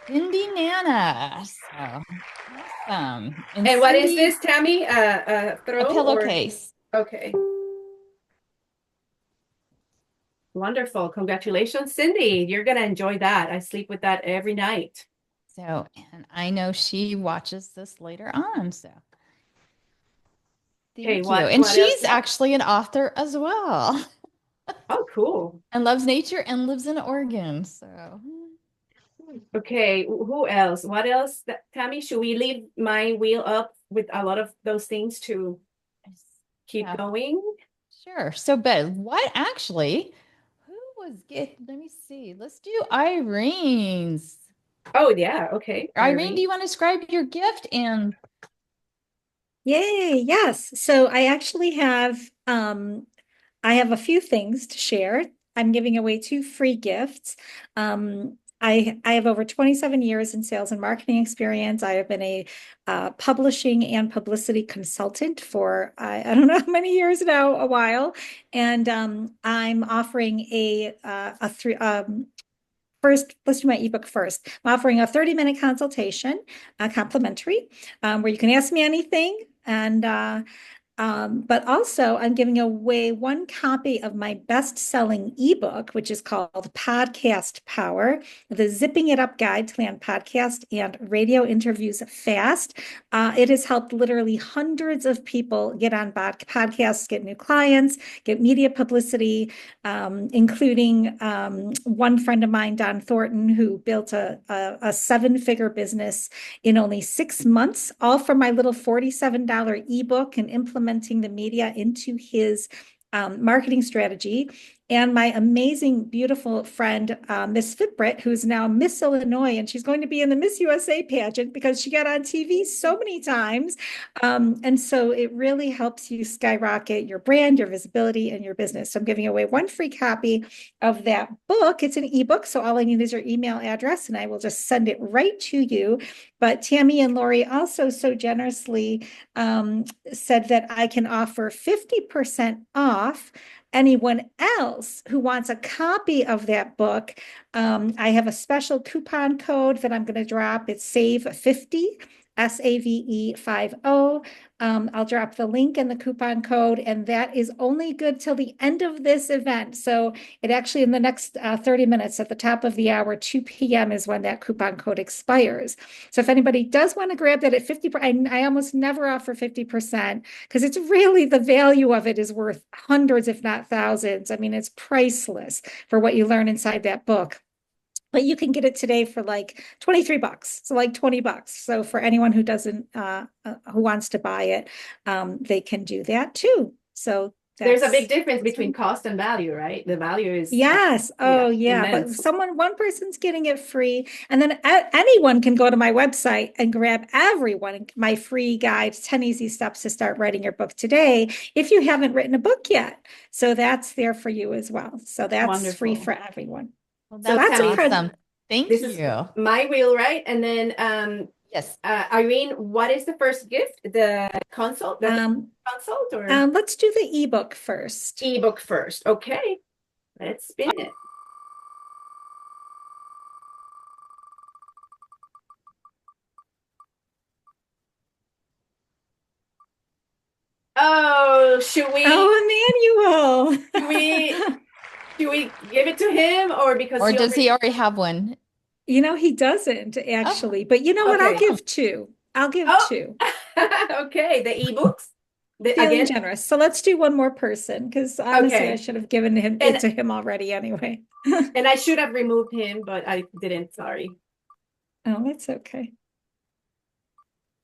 Cindy Nana. So awesome. And what is Cindy, this, Tammy? a Throw or pillowcase. okay. Wonderful. Congratulations, Cindy. You're gonna enjoy that. I sleep with that every night. So, and I know she watches this later on. So Okay, thank you. And what else? she's actually an author as well. Oh, cool. And loves nature and lives in Oregon. So Okay, who else? What else? Tammy, should we leave my wheel up with a lot of those things to keep going? sure. So, but what actually, who was let me see. Let's do Irene's. Oh, yeah. Okay. Irene, do you want to describe your gift? And Yay, yes. So I have a few things to share. I'm giving away 2 free gifts. I have over 27 years in sales and marketing experience. I have been a publishing and publicity consultant for I don't know how many years now, a while, and I'm offering a three first, let's do my ebook first. I'm offering a 30-minute consultation, complimentary, where you can ask me anything. But also, I'm giving away 1 copy of my best-selling ebook, which is called Podcast Power, the Zipping It Up Guide to Land Podcast and Radio Interviews Fast. It has helped literally hundreds of people get on podcasts, get new clients, get media publicity, including one friend of mine, Don Thornton, who built a 7-figure business in only 6 months, all from my little $47 ebook and implementing the media into his marketing strategy. And my amazing, beautiful friend, Miss Fitbrit, who's now Miss Illinois, and she's going to be in the Miss USA pageant because she got on TV so many times. And so it really helps you skyrocket your brand, your visibility, and your business. So I'm giving away 1 free copy of that book. It's an ebook, so all I need is your email address, and I will just send it right to you. But Tammy and Lori also so generously said that I can offer 50% off anyone else who wants a copy of that book. I have a special coupon code that I'm going to drop. It's SAVE50, SAVE50. I'll drop the link and the coupon code, and that is only good till the end of this event. So it actually, in the next 30 minutes at the top of the hour, 2 p.m. is when that coupon code expires. So if anybody does want to grab that at 50%, I almost never offer 50% because it's really, the value of it is worth hundreds, if not thousands. I mean, it's priceless for what you learn inside that book. But you can get it today for like $23, so like $20. So for anyone who doesn't, who wants to buy it, they can do that too. So there's a big difference between cost and value, right? The value is yes. Oh, yeah. But one person's getting it free, and then anyone can go to my website and grab my free guide, 10 easy steps to start writing your book today, if you haven't written a book yet. So that's there for you as well. So that's wonderful. Free for everyone. Well, that's awesome. Thank you. This is my wheel, right? And then yes, Irene, what is the first gift? The consult? Consult or let's do the ebook first. Ebook first. Okay. Let's spin it. Oh, should we? Oh, Emmanuel. Should we give it to him, or because does he already have one? You know, he doesn't actually, but you know what? I'll give 2. I'll give 2. Okay, the ebooks. Feeling generous. So let's do one more person, because honestly, I should have given it to him already anyway. And I should have removed him, but I didn't. Sorry. Oh, that's okay.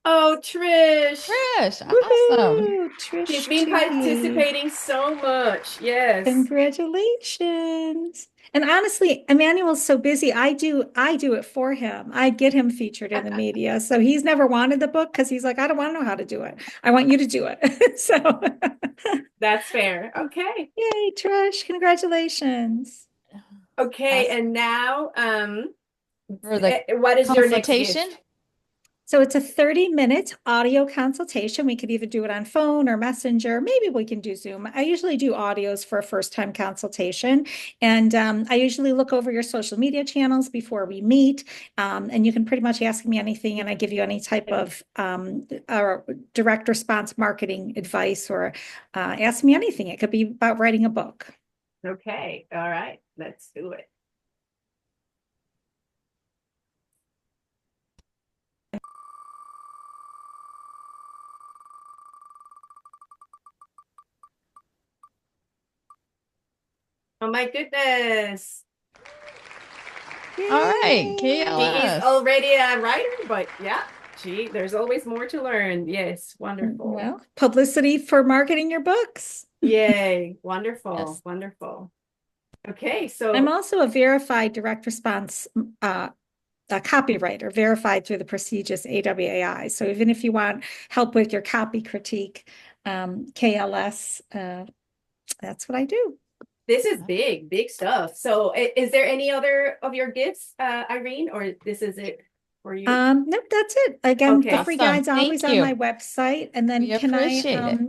Oh, Trish. Awesome. Trish, she's been participating so much. Yes. Congratulations. And honestly, Emmanuel's so busy. I do it for him. I get him featured in the media. So he's never wanted the book because he's like, I don't want to know how to do it. I want you to do it. So that's fair. Okay. Yay, Trish. Congratulations. Okay. And now for the what is your next gift? So it's a 30-minute audio consultation. We could either do it on phone or messenger. Maybe we can do Zoom. I usually do audios for a first-time consultation. And I usually look over your social media channels before we meet. And you can pretty much ask me anything, and I give you any type of direct response marketing advice, or ask me anything. It could be about writing a book. Okay. All right. Let's do it. Oh my goodness. All right, She is KLS. already a writer, but yeah, there's always more to learn. Yes, wonderful. Well, publicity for marketing your books. Yay, wonderful, Yes. wonderful. Okay, I'm so also a verified direct response a copywriter, verified through the prestigious AWAI. So even if you want help with your copy critique, KLS, that's what I do. this is big, big stuff. So is there any other of your gifts, Irene, or this is it for you? Nope, that's it. Again, Okay. the free Awesome. guide's always Thank on you. my website. And then We can I appreciate it.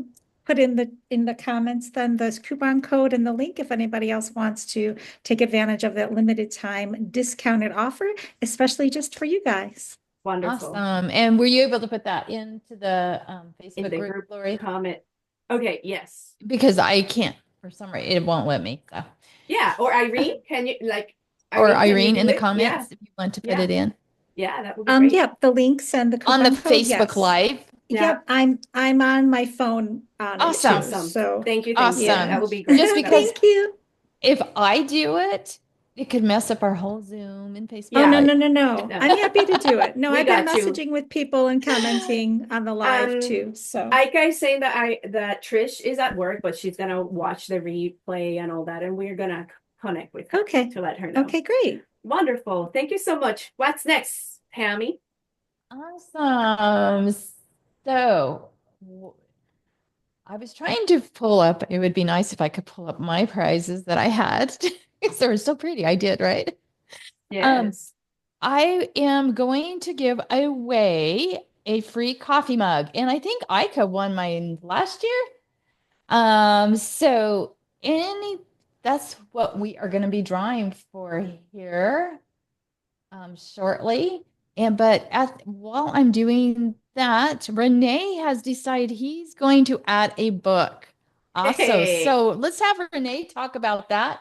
put in the comments then the coupon code and the link if anybody else wants to take advantage of that limited time discounted offer, especially just for you guys. Wonderful. Awesome. And were you able to put that into the In Facebook the group, group Lori? comment. Okay, yes. Because I can't, for some reason, it won't let me. So, Yeah, or Irene, can you or can you Irene in do the it? comments if you want to put Yeah. it in Yeah, that would be great. Yep, the links and the on the coupon code, Facebook yes. Live. Yeah. Yep, I'm on my phone on it Awesome. too. Awesome. So Thank you. Awesome. That would be great. Just That would because thank you. if I do it, it could mess up our whole Zoom and Facebook. Oh, no, Yeah. no. No. I'm happy to do it. No, We I've been got you. messaging with people and commenting on the live too. So Ika is saying that Trish is at work, but she's gonna watch the replay and all that, and we're gonna connect with her Okay. to let her know. Okay, great. Wonderful. Thank you so much. What's next, Pammy? Awesome. So I was trying to pull up, it would be nice if I could pull up my prizes that I had because they were so pretty. I did, right? Yes. I am going to give away a free coffee mug, and I think Ika won mine last year. So that's what we are going to be drawing for here shortly. But while I'm doing that, Renee has decided he's going to add a book. Also, Hey. so let's have Renee talk about that.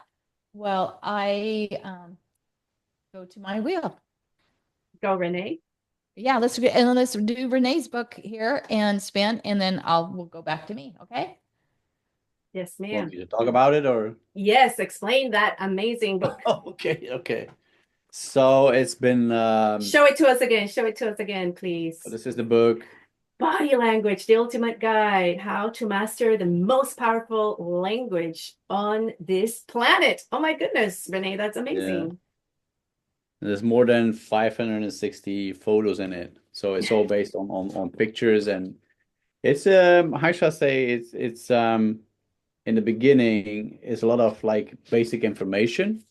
Well, I go to my wheel. Go, Renee. Yeah, let's do Renee's book here and spin, and then we'll go back to me. Okay. Yes, Want ma'am. me to talk about it or? Yes, explain that amazing book. Okay. So it's been Show it to us again. Show it to us again, please. this is the book. Body Language, the ultimate guide, how to master the most powerful language on this planet. Oh my goodness, Renee, that's amazing. There's more than 560 photos in it. So it's all based on pictures, and it's how shall I say, it's in the beginning it's a lot of like basic information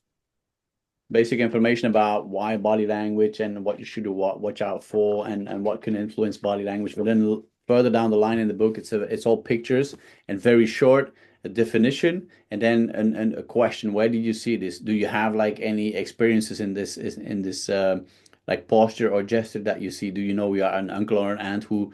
about why body language and what you should watch out for and what can influence body language. But then further down the line in the book, it's all pictures and very short, a definition, and then a question. Where did you see this? Do you have like any experiences in this like posture or gesture that you see? Do you know you are an uncle or an aunt who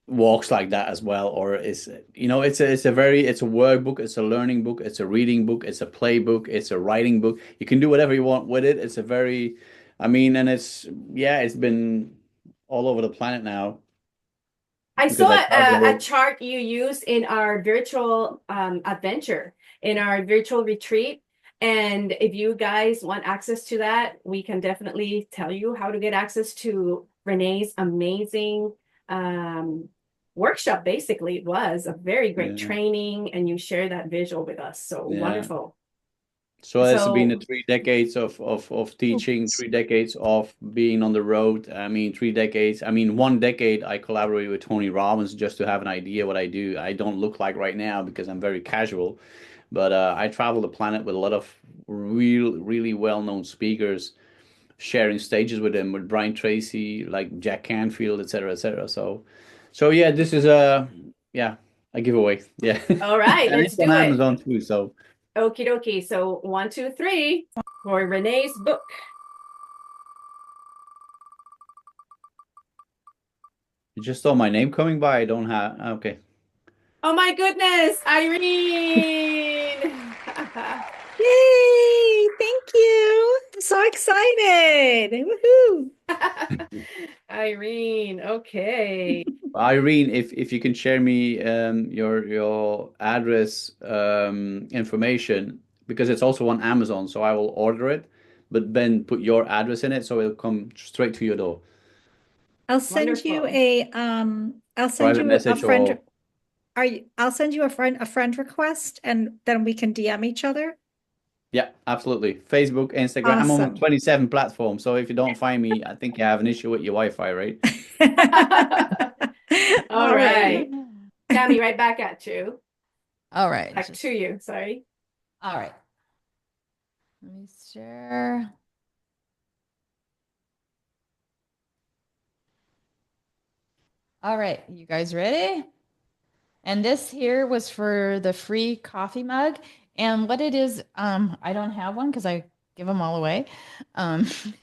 walks like that as well? Or it's a workbook, it's a learning book, it's a reading book, it's a playbook, it's a writing book. You can do whatever you want with it. It's a very, and it's been all over the planet now. I Because saw I travel a chart you used in our virtual adventure, in our virtual retreat. And if you guys want access to that, we can definitely tell you how to get access to Renee's amazing workshop. Basically, it was a very great training, and you share that visual with us. So wonderful. So it's been 3 decades of teaching, 3 decades of being on the road. 3 decades. 1 decade I collaborated with Tony Robbins just to have an idea what I do. I don't look like right now because I'm very casual, but I travel the planet with a lot of really well-known speakers sharing stages with him, with Brian Tracy, like Jack Canfield, etc., etc. So yeah, this is a giveaway. Yeah, All right, and let's it's on do it. Amazon too. So Okie dokie. So 1, 2, 3 for Renee's book. you just saw my name coming by. I don't have. Okay. Oh my goodness, Irene! Yay! Thank you. I'm so excited. Woohoo! Irene, okay. Irene, if you can share me your address information, because it's also on Amazon, so I will order it, but then put your address in it so it'll come straight to your door. I'll send you Wonderful. I'll send Private you a message friend. or I'll send you a friend request and then we can DM each other. yeah, absolutely. Facebook, Instagram. I'm on Awesome. 27 platforms, so if you don't find me, I think you have an issue with your Wi-Fi, right? All right. Tammy, right back at you. All right. Back to you, sorry. All right. Let me share. All right, you guys ready? And this here was for the free coffee mug. And what it is, I don't have one because I give them all away.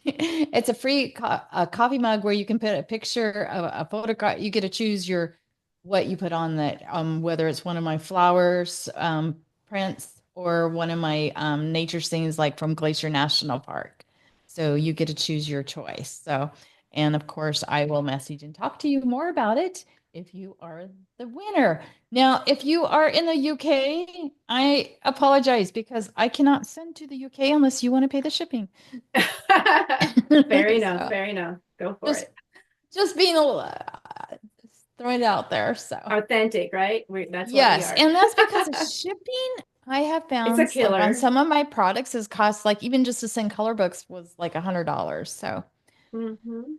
It's a free coffee mug where you can put a picture of a photograph. You get to choose what you put on that, whether it's one of my flowers, prints, or one of my nature scenes like from Glacier National Park. So you get to choose your choice. So, and of course, I will message and talk to you more about it if you are the winner. Now, if you are in the UK, I apologize because I cannot send to the UK unless you want to pay the shipping. Fair enough, So, fair enough. Go for it. Just being a little, throwing it out there. So Authentic, right? That's yes, what we are. and that's because of shipping. I have found It's a like on killer. some of my products has cost like even just to send color books was like $100. So Mhm.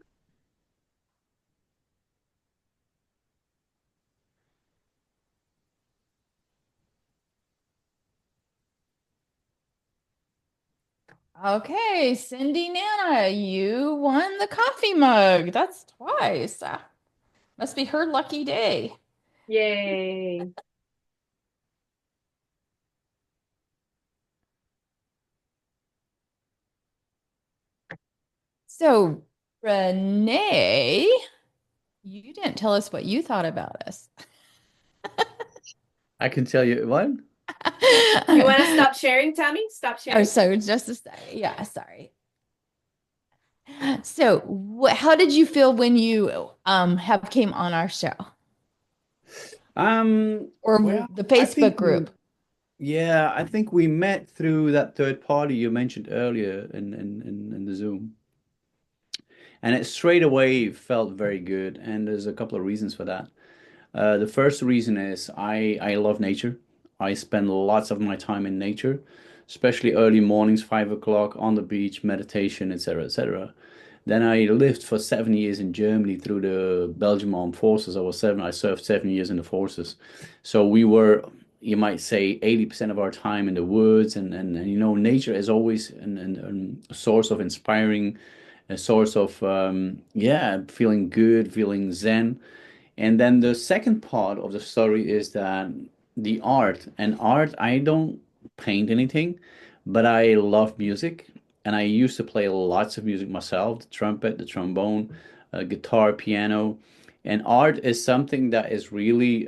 okay, Cindy Nana, you won the coffee mug. That's twice. Must be her lucky day. Yay. So, Renee, you didn't tell us what you thought about us. I can tell you what? You want to stop sharing, Tammy? Stop Oh, sharing. so just to say, yeah, sorry. So, how did you feel when you have came on our show or Well, the I Facebook think group? yeah, I think we met through that third party you mentioned earlier in the Zoom. And it straight away felt very good. And there's a couple of reasons for that. The first reason is I love nature. I spend lots of my time in nature, especially early mornings, 5 o'clock on the beach, meditation, etc., etc. Then I lived for 7 years in Germany through the Belgian Armed Forces. I served 7 years in the forces. So we were, you might say, 80% of our time in the woods. And you know, nature is always a source of inspiring, a source of, yeah, feeling good, feeling zen. And then the second part of the story is that the art and art, I don't paint anything, but I love music. And I used to play lots of music myself, the trumpet, the trombone, guitar, piano. And art is something that is really,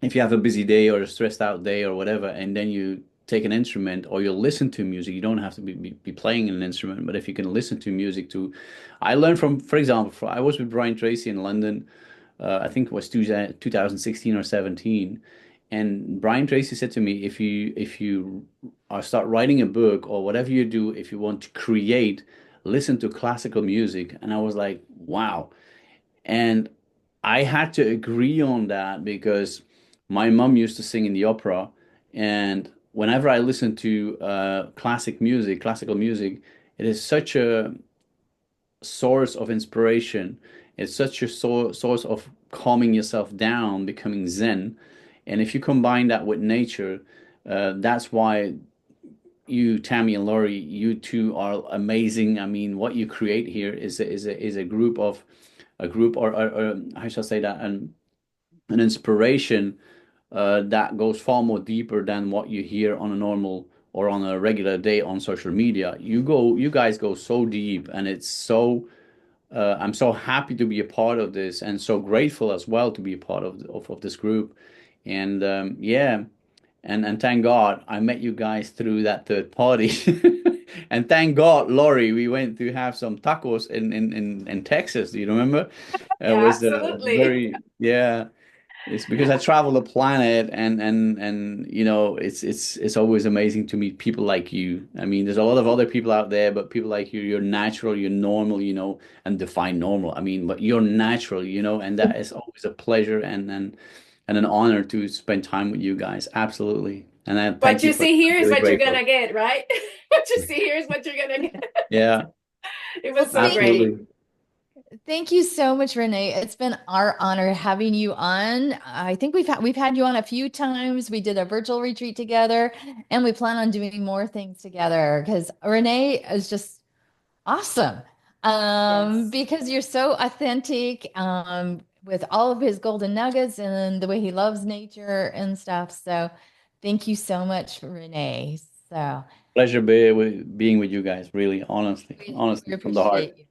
if you have a busy day or a stressed out day or whatever, and then you take an instrument or you listen to music, you don't have to be playing an instrument, but if you can listen to music too. I learned from, for example, I was with Brian Tracy in London, I think it was 2016 or 17. And Brian Tracy said to me, if you start writing a book or whatever you do, if you want to create, listen to classical music. And I was like, wow. And I had to agree on that because my mom used to sing in the opera, and whenever I listen to classical music, it is such a source of inspiration. It's such a source of calming yourself down, becoming zen. And if you combine that with nature, that's why you, Tammy and Laurie, you two are amazing. I mean, what you create here is a group of or how shall I say that, an inspiration that goes far more deeper than what you hear on a normal or on a regular day on social media. You guys go so deep, and it's so I'm so happy to be a part of this, and so grateful as well to be a part of this group. And yeah, and thank God I met you guys through that third party. And thank God, Laurie, we went to have some tacos in Texas. Do you remember? It Yeah, was absolutely. very, yeah. It's because I travel the planet, and you know, it's always amazing to meet people like you. I mean, there's a lot of other people out there, but people like you, you're natural, you're normal, you know, and define normal. I mean, but you're natural, you know, and that is always a pleasure and an honor to spend time with you guys. Absolutely. And I thank What you you for see here is really what you're grateful. gonna get, right? What you see here is what you're gonna get. Yeah, It Well, was so great. absolutely. thank you so much, Renee. It's been our honor having you on. I think we've had you on a few times. We did a virtual retreat together, and we plan on doing more things together because Renee is just awesome. Yes. Because you're so authentic, with all of his golden nuggets and the way he loves nature and stuff. So thank you so much, Renee. So Pleasure being with you guys, really, we honestly, from the heart. appreciate you.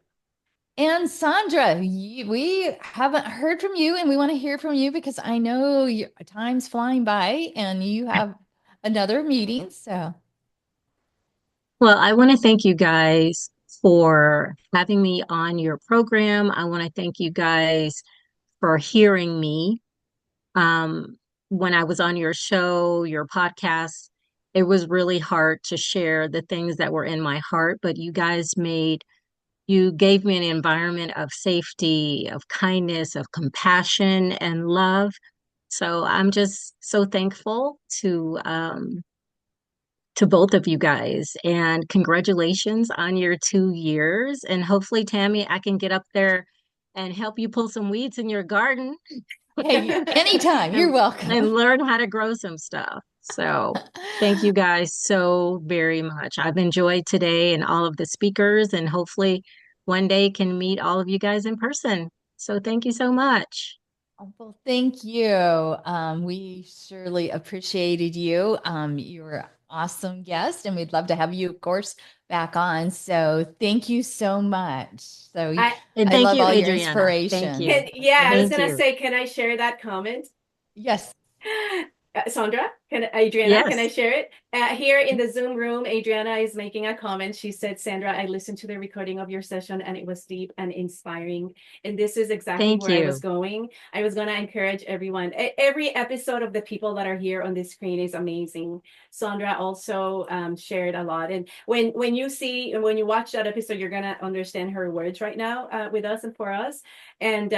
And Sandra, we haven't heard from you, and we want to hear from you because I know your time's flying by and you have another meeting. So Well, I want to thank you guys for having me on your program. I want to thank you guys for hearing me. Um, when I was on your show, your podcast, it was really hard to share the things that were in my heart, but you gave me an environment of safety, of kindness, of compassion and love. So I'm just so thankful to both of you guys, and congratulations on your 2 years. And hopefully, Tammy, I can get up there and help you pull some weeds in your garden hey, anytime, you're and welcome. learn how to grow some stuff. So thank you guys so very much. I've enjoyed today and all of the speakers, and hopefully one day can meet all of you guys in person. So thank you so much. Oh, well, thank you. We surely appreciated you. You were an awesome guest, and we'd love to have you, of course, back on. So thank you so much. So I And I thank love you, all your Adriana. Thank inspiration. you. yeah, I was Thank gonna you. say, can I share that comment? Yes. Sandra, Adriana, can I Yes. share it? Here in the Zoom room, Adriana is making a comment. She said, Sandra, I listened to the recording of your session and it was deep and inspiring. And this is exactly Thank where I was you. going. I was going to encourage everyone. Every episode of the people that are here on this screen is amazing. Sandra also shared a lot. And when you watch that episode, you're going to understand her words right now with us and for us. And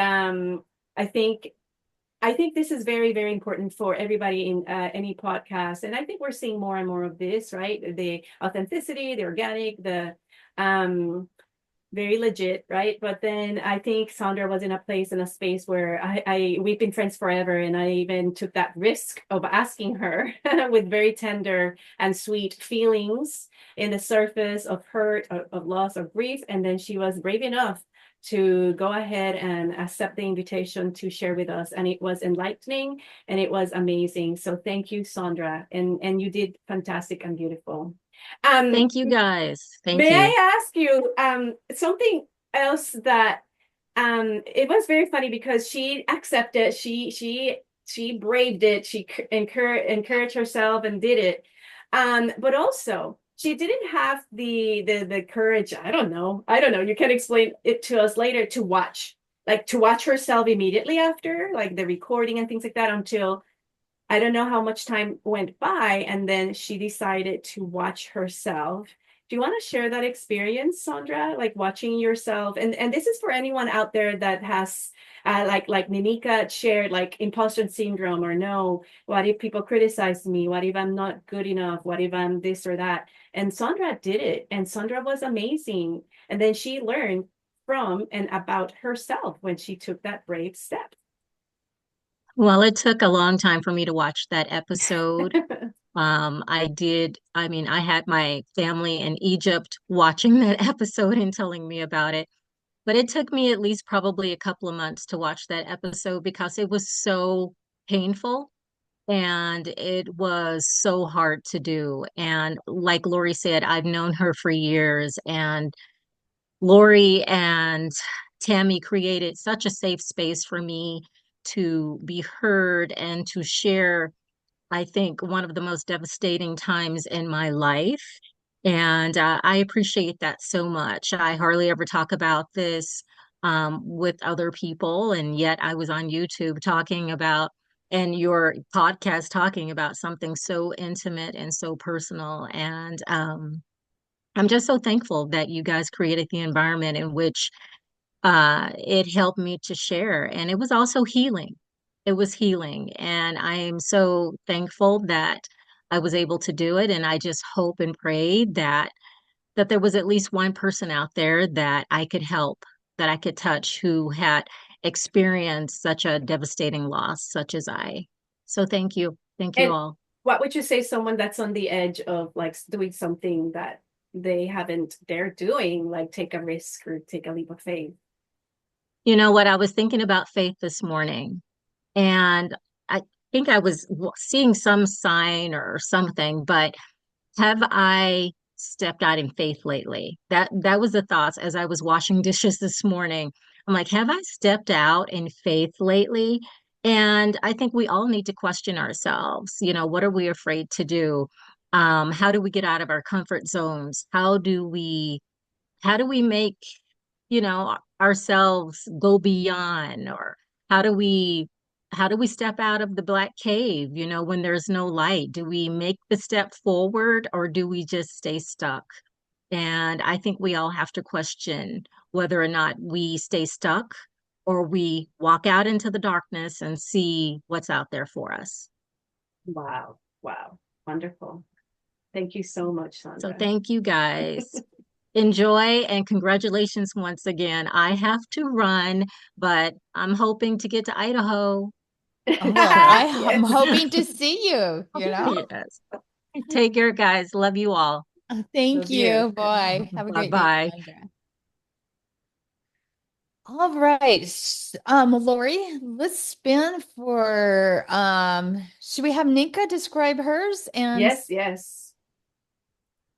I think this is very, very important for everybody in any podcast. And I think we're seeing more and more of this, right? The authenticity, the organic, the very legit, right? But then I think Sandra was in a place, in a space where we've been friends forever. And I even took that risk of asking her with very tender and sweet feelings in the surface of hurt, of loss, of grief. And then she was brave enough to go ahead and accept the invitation to share with us. And it was enlightening and it was amazing. So thank you, Sandra. And you did fantastic and beautiful. Thank you guys. Thank May you. I ask you something else that it was very funny because she accepted, she braved it, she encouraged herself and did it. But also she didn't have the courage. I don't know. You can explain it to us later to watch herself immediately after, like the recording and things like that, until I don't know how much time went by, and then she decided to watch herself. Do you want to share that experience, Sandra? Like watching yourself, and this is for anyone out there that has, like Ninika shared, like imposter syndrome, or no, what if people criticize me? What if I'm not good enough? What if I'm this or that? And Sandra did it, and Sandra was amazing. And then she learned from and about herself when she took that brave step. Well, it took a long time for me to watch that episode. I had my family in Egypt watching that episode and telling me about it. But it took me at least probably a couple of months to watch that episode because it was so painful and it was so hard to do. And like Lori said, I've known her for years, and Lori and Tammy created such a safe space for me to be heard and to share, I think, one of the most devastating times in my life. And I appreciate that so much. I hardly ever talk about this with other people. And yet I was on YouTube talking about, and your podcast talking about something so intimate and so personal. And I'm just so thankful that you guys created the environment in which it helped me to share. And it was also healing. It was healing. And I am so thankful that I was able to do it. And I just hope and pray that there was at least one person out there that I could help, that I could touch, who had experienced such a devastating loss, such as I. So thank you. Thank you And all. what would you say someone that's on the edge of like doing something that they haven't dared doing, like take a risk or take a leap of faith? You know what? I was thinking about faith this morning, and I think I was seeing some sign or something, but have I stepped out in faith lately? That was the thoughts as I was washing dishes this morning. I'm like, have I stepped out in faith lately? And I think we all need to question ourselves. You know, what are we afraid to do? How do we get out of our comfort zones? How do we make, ourselves go beyond? Or how do we how do we step out of the black cave, when there's no light? Do we make the step forward, or do we just stay stuck? And I think we all have to question whether or not we stay stuck or we walk out into the darkness and see what's out there for us. Wow. Wow. Wonderful. Thank you so much, So Sandra. thank you guys. Enjoy and congratulations once again. I have to run, but I'm hoping to get to Idaho. Oh, well, I'm Yes. hoping to see you, you know? Yes. Take care, guys. Love you all. Thank Love you. you. Bye. Have a great day, Bye-bye. Sandra. All right. Lori, let's spin for should we have Ninka describe hers? And Yes.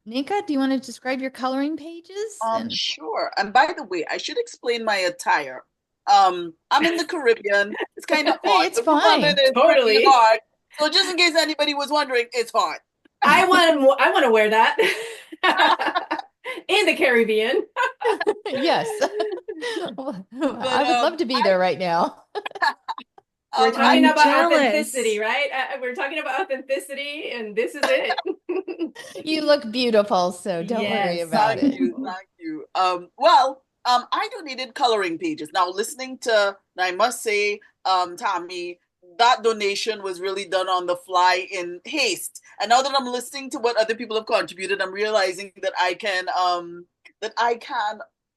Ninka, do you want to describe your coloring pages? And Sure. And by the way, I should explain my attire. I'm in the Caribbean. It's kind of Hey, hot. it's The room I'm in fine. is pretty Totally. hot. So just in case anybody was wondering, it's hot. I want to wear that. In the Caribbean. Yes. But I would love to be there right now. We're talking I'm about jealous. authenticity, right? We're talking about authenticity, and this is it. You look beautiful, so don't worry Yes. about Thank it. you, thank you. I donated coloring pages. Now, listening to, I must say, Tammy, that donation was really done on the fly in haste. And now that I'm listening to what other people have contributed, I'm realizing that I can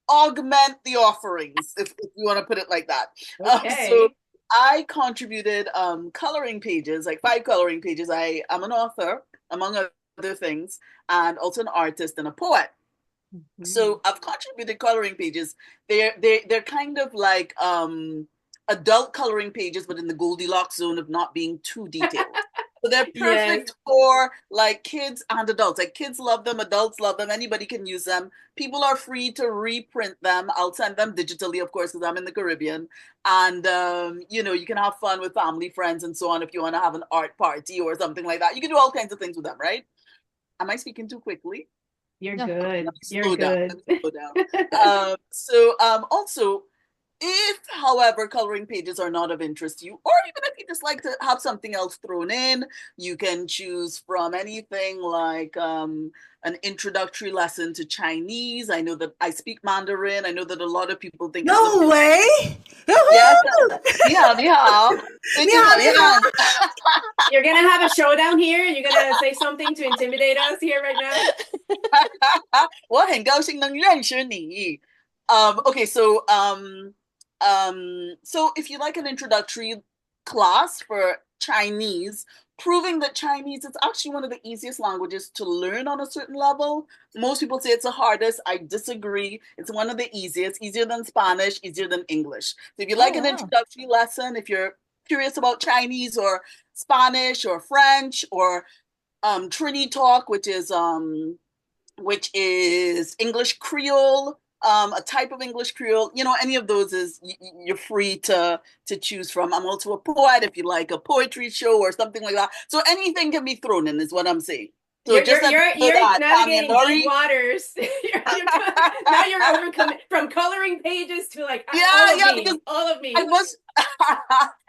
augment the offerings, if you want to put it like that. Okay. So I contributed coloring pages, like 5 coloring pages. I am an author, among other things, and also an artist and a poet. So I've contributed coloring pages. They're kind of like adult coloring pages, but in the Goldilocks zone of not being too detailed. So they're perfect for like kids and adults. Like kids love them, adults love them, anybody can use them. People are free to reprint them. I'll send them digitally, of course, because I'm in the Caribbean. And you can have fun with family, friends, and so on if you want to have an art party or something like that. You can do all kinds of things with them, right? Am I speaking too quickly? You're No. good. You're Slow down. good. Let me slow down. Also, if, however, coloring pages are not of interest to you, or even if you just like to have something else thrown in, you can choose from anything like an introductory lesson to Chinese. I know that I speak Mandarin. I know that a lot of people think No way! Yes. Woohoo! 你好，你好。最近怎么样？ You're gonna have a showdown here. You're gonna say something to intimidate us here right now. 我很高兴能认识你. Okay, so if you like an introductory class for Chinese, proving that Chinese is actually one of the easiest languages to learn on a certain level. Most people say it's the hardest. I disagree. It's one of the easiest, easier than Spanish, easier than English. So if you like an introductory lesson, if you're curious about Chinese or Spanish or French or Trini Talk, which is English Creole, a type of English Creole. Any of those you're free to choose from. I'm also a poet if you like a poetry show or something like that. So anything can be thrown in, is what I'm saying. So you're navigating deep waters. Now you're over from coloring pages to like because all of me.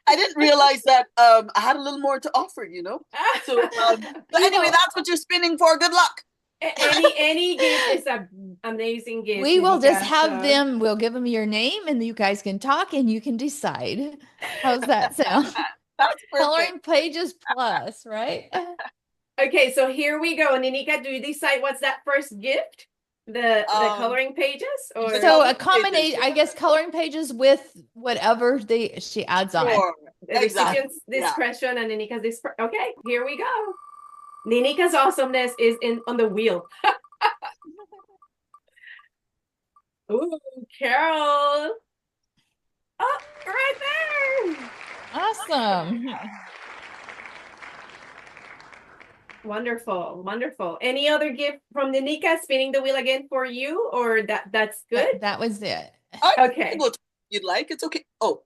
I didn't realize that I had a little more to offer, So, but anyway, that's what you're spinning for. Good luck. Any gift is an amazing gift. We will just have them, we'll give them your name and you guys can talk and you can decide. How's that sound? That's perfect. Coloring pages plus, right? Okay, so here we go. Ninika, do you decide what's that first gift? The coloring pages? Or so a combination, I guess, coloring pages with whatever she adds on. The recipient's discretion and Ninika's discretion. Okay, here we go. Ninika's awesomeness is on the wheel. Ooh, Carol. Oh, right there. Awesome. Wonderful, wonderful. Any other gift from Ninika? Spinning the wheel again for you, or that's good? That was it. Okay. You'd like? It's okay. Oh,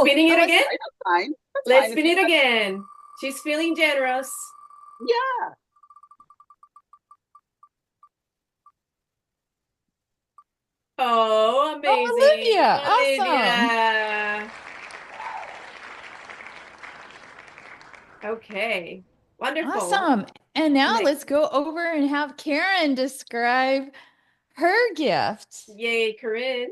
spinning it again? That's fine. Let's spin it again. She's feeling generous. Yeah. Oh, amazing. Olivia. Awesome. Okay. Wonderful. Awesome. And now let's go over and have Karen describe her gift. Yay, Corinne.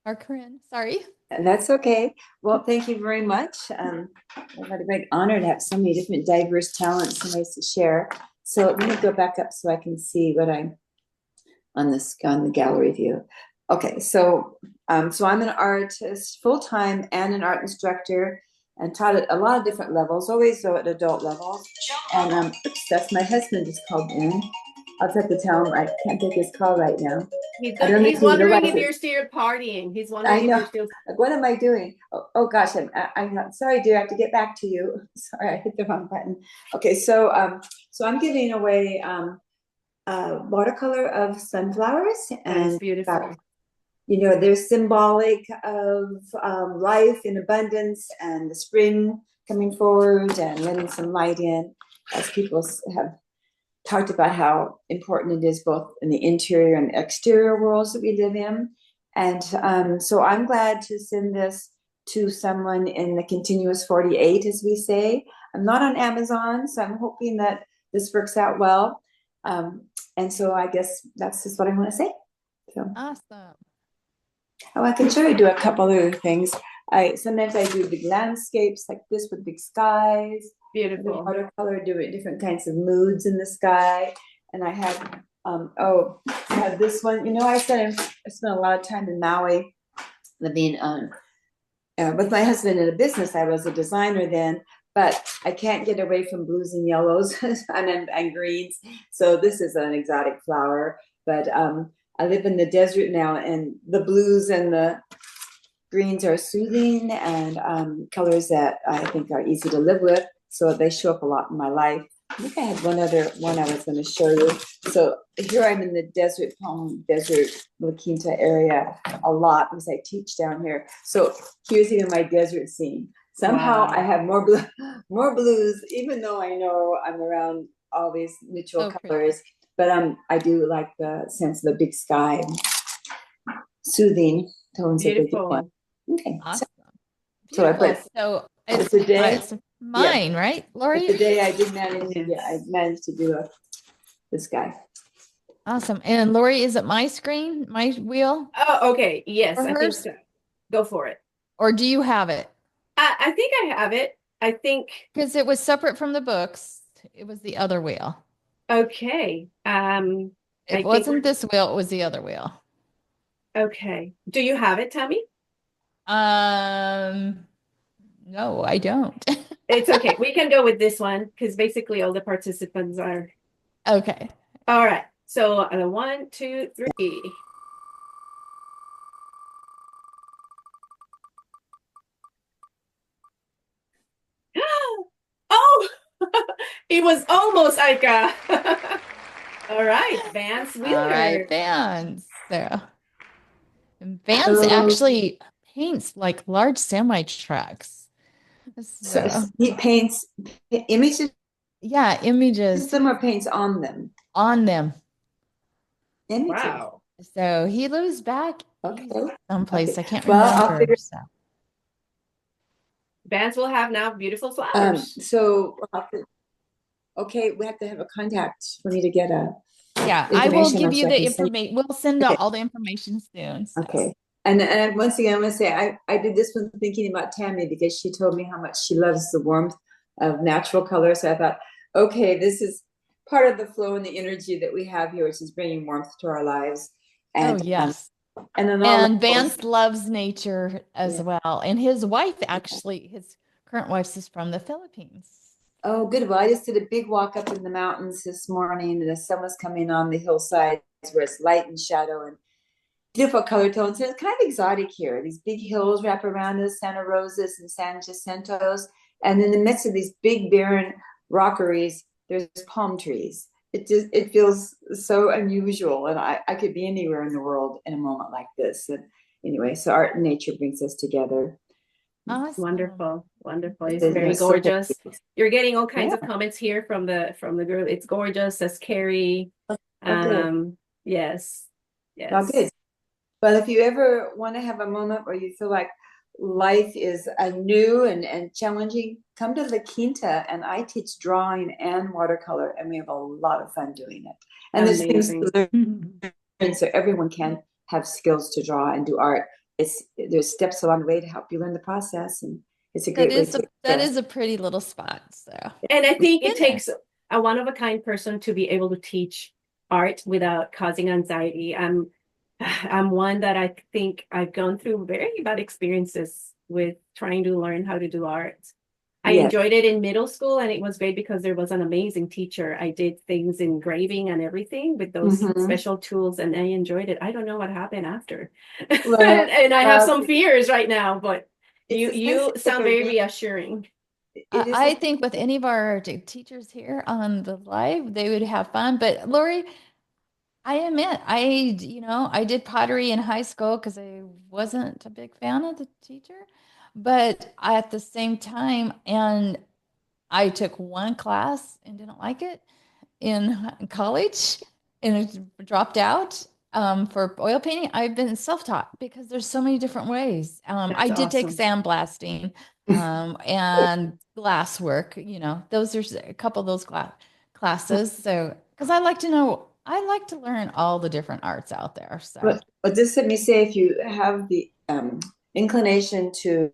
Or Corinne, sorry. That's okay. Well, thank you very much. I've had a great honor to have so many different diverse talents and ways to share. So let me go back up so I can see what I'm on the gallery view. Okay, so I'm an artist full-time and an art instructor, and taught at a lot of different levels, always though at adult levels. And that's my husband just called in. I'll have to tell him I can't take his call right now. He's wondering if you're still partying. He's wondering if you're still. Like, what am I doing? Oh gosh, I'm not sorry, dear. I have to get back to you. Sorry, I hit the wrong button. Okay, so I'm giving away watercolor of sunflowers, and that's beautiful. They're symbolic of life in abundance and the spring coming forward and letting some light in, as people have talked about how important it is both in the interior and exterior worlds that we live in. And so I'm glad to send this to someone in the continuous 48, as we say. I'm not on Amazon, so I'm hoping that this works out well. And so I guess that's just what I want to say. So. Awesome. Oh, I can sure do a couple other things. Sometimes I do big landscapes like this with big skies. Beautiful. Watercolor, do different kinds of moods in the sky. And I have I have this one. I spent a lot of time in Maui, living with my husband in a business. I was a designer then, but I can't get away from blues and yellows and greens. So this is an exotic flower, but I live in the desert now, and the blues and the greens are soothing and colors that I think are easy to live with. So they show up a lot in my life. I think I had one other one I was going to show you. So here I'm in the desert, La Quinta area a lot because I teach down here. So here's even my desert scene. Somehow I have more blues, even though I know I'm around all these neutral colors. But I do like the sense of the big sky, soothing tones. Beautiful. Okay. Awesome. So it's today. It's mine, right, Lori? Today I did manage. I managed to do this guy. Awesome. And Lori, is it my screen, my wheel? Oh, okay. Yes, or I think so. Go for it. Or do you have it? I think I have it. I think because it was separate from the books. It was the other wheel. Okay. It wasn't this wheel, it was the other wheel. Okay. Do you have it, Tammy? No, I don't. It's okay. We can go with this one because basically all the participants are. Okay. All right. So 1, 2, 3. Oh, it was almost Aika. All right, Vance All right, Wheeler. Vance. So, Vance Oh, actually paints like large semi trucks. so So, he paints images yeah, images them or paints on them. on them. Images. Wow. So he lives back Okay. east someplace. Okay. I can't Well, I'll remember. figure. So. Vance will have now beautiful flowers. So okay, we have to have a contact for me to get a Yeah, I will information give on you so I the can send. information. We'll send Okay. out all the information soon. So. Okay. And once again, I want to say I did this one thinking about Tammy because she told me how much she loves the warmth of natural color. So I thought, okay, this is part of the flow and the energy that we have here, which is bringing warmth to our lives. And Oh, yes. and then And Vance loves nature as Yeah. well. And his wife, actually, his current wife is from the Philippines. Oh, good. Well, I just did a big walk up in the mountains this morning, and the sun was coming on the hillsides where it's light and shadow and beautiful color tones. And it's kind of exotic here. These big hills wrap around us, Santa Rosas and San Jacintos. And in the midst of these big barren rockeries, there's palm trees. It feels so unusual. And I could be anywhere in the world in a moment like this. And anyway, so art and nature brings us together. Awesome. Wonderful. Wonderful. It's Isn't very it so gorgeous. pretty? You're getting all kinds of Yeah. comments here from the girl. It's gorgeous, says Carrie. Good. Yes. Well, Yes. good. Well, if you ever want to have a moment where you feel like life is new and challenging, come to La Quinta, and I teach drawing and watercolor, and we have a lot of fun doing it. And there's things Amazing. to learn, so everyone can have skills to draw and do art. There's steps along the way to help you learn the process, and it's a That great way is to that express. is a pretty little spot. So, And I think been it there. takes a one-of-a-kind person to be able to teach art without causing anxiety. I'm one that I think I've gone through very bad experiences with trying to learn how to do art. I Yes. enjoyed it in middle school, and it was great because there was an amazing teacher. I did things engraving and everything with those special tools, and I enjoyed it. I don't know what happened after. Well, and I have some fears right now, but it's you a sound very sense of- reassuring. it is I a- think with any of our teachers here on the live, they would have fun. But Lori, I admit, I did pottery in high school because I wasn't a big fan of the teacher. But at the same time, and I took one class and didn't like it in college and it dropped out for oil painting. I've been self-taught because there's so many different ways. I did take awesome. sandblasting and glass work, those are a couple of those classes. So, because I like to learn all the different arts out there. So, but just let me say, if you have the inclination to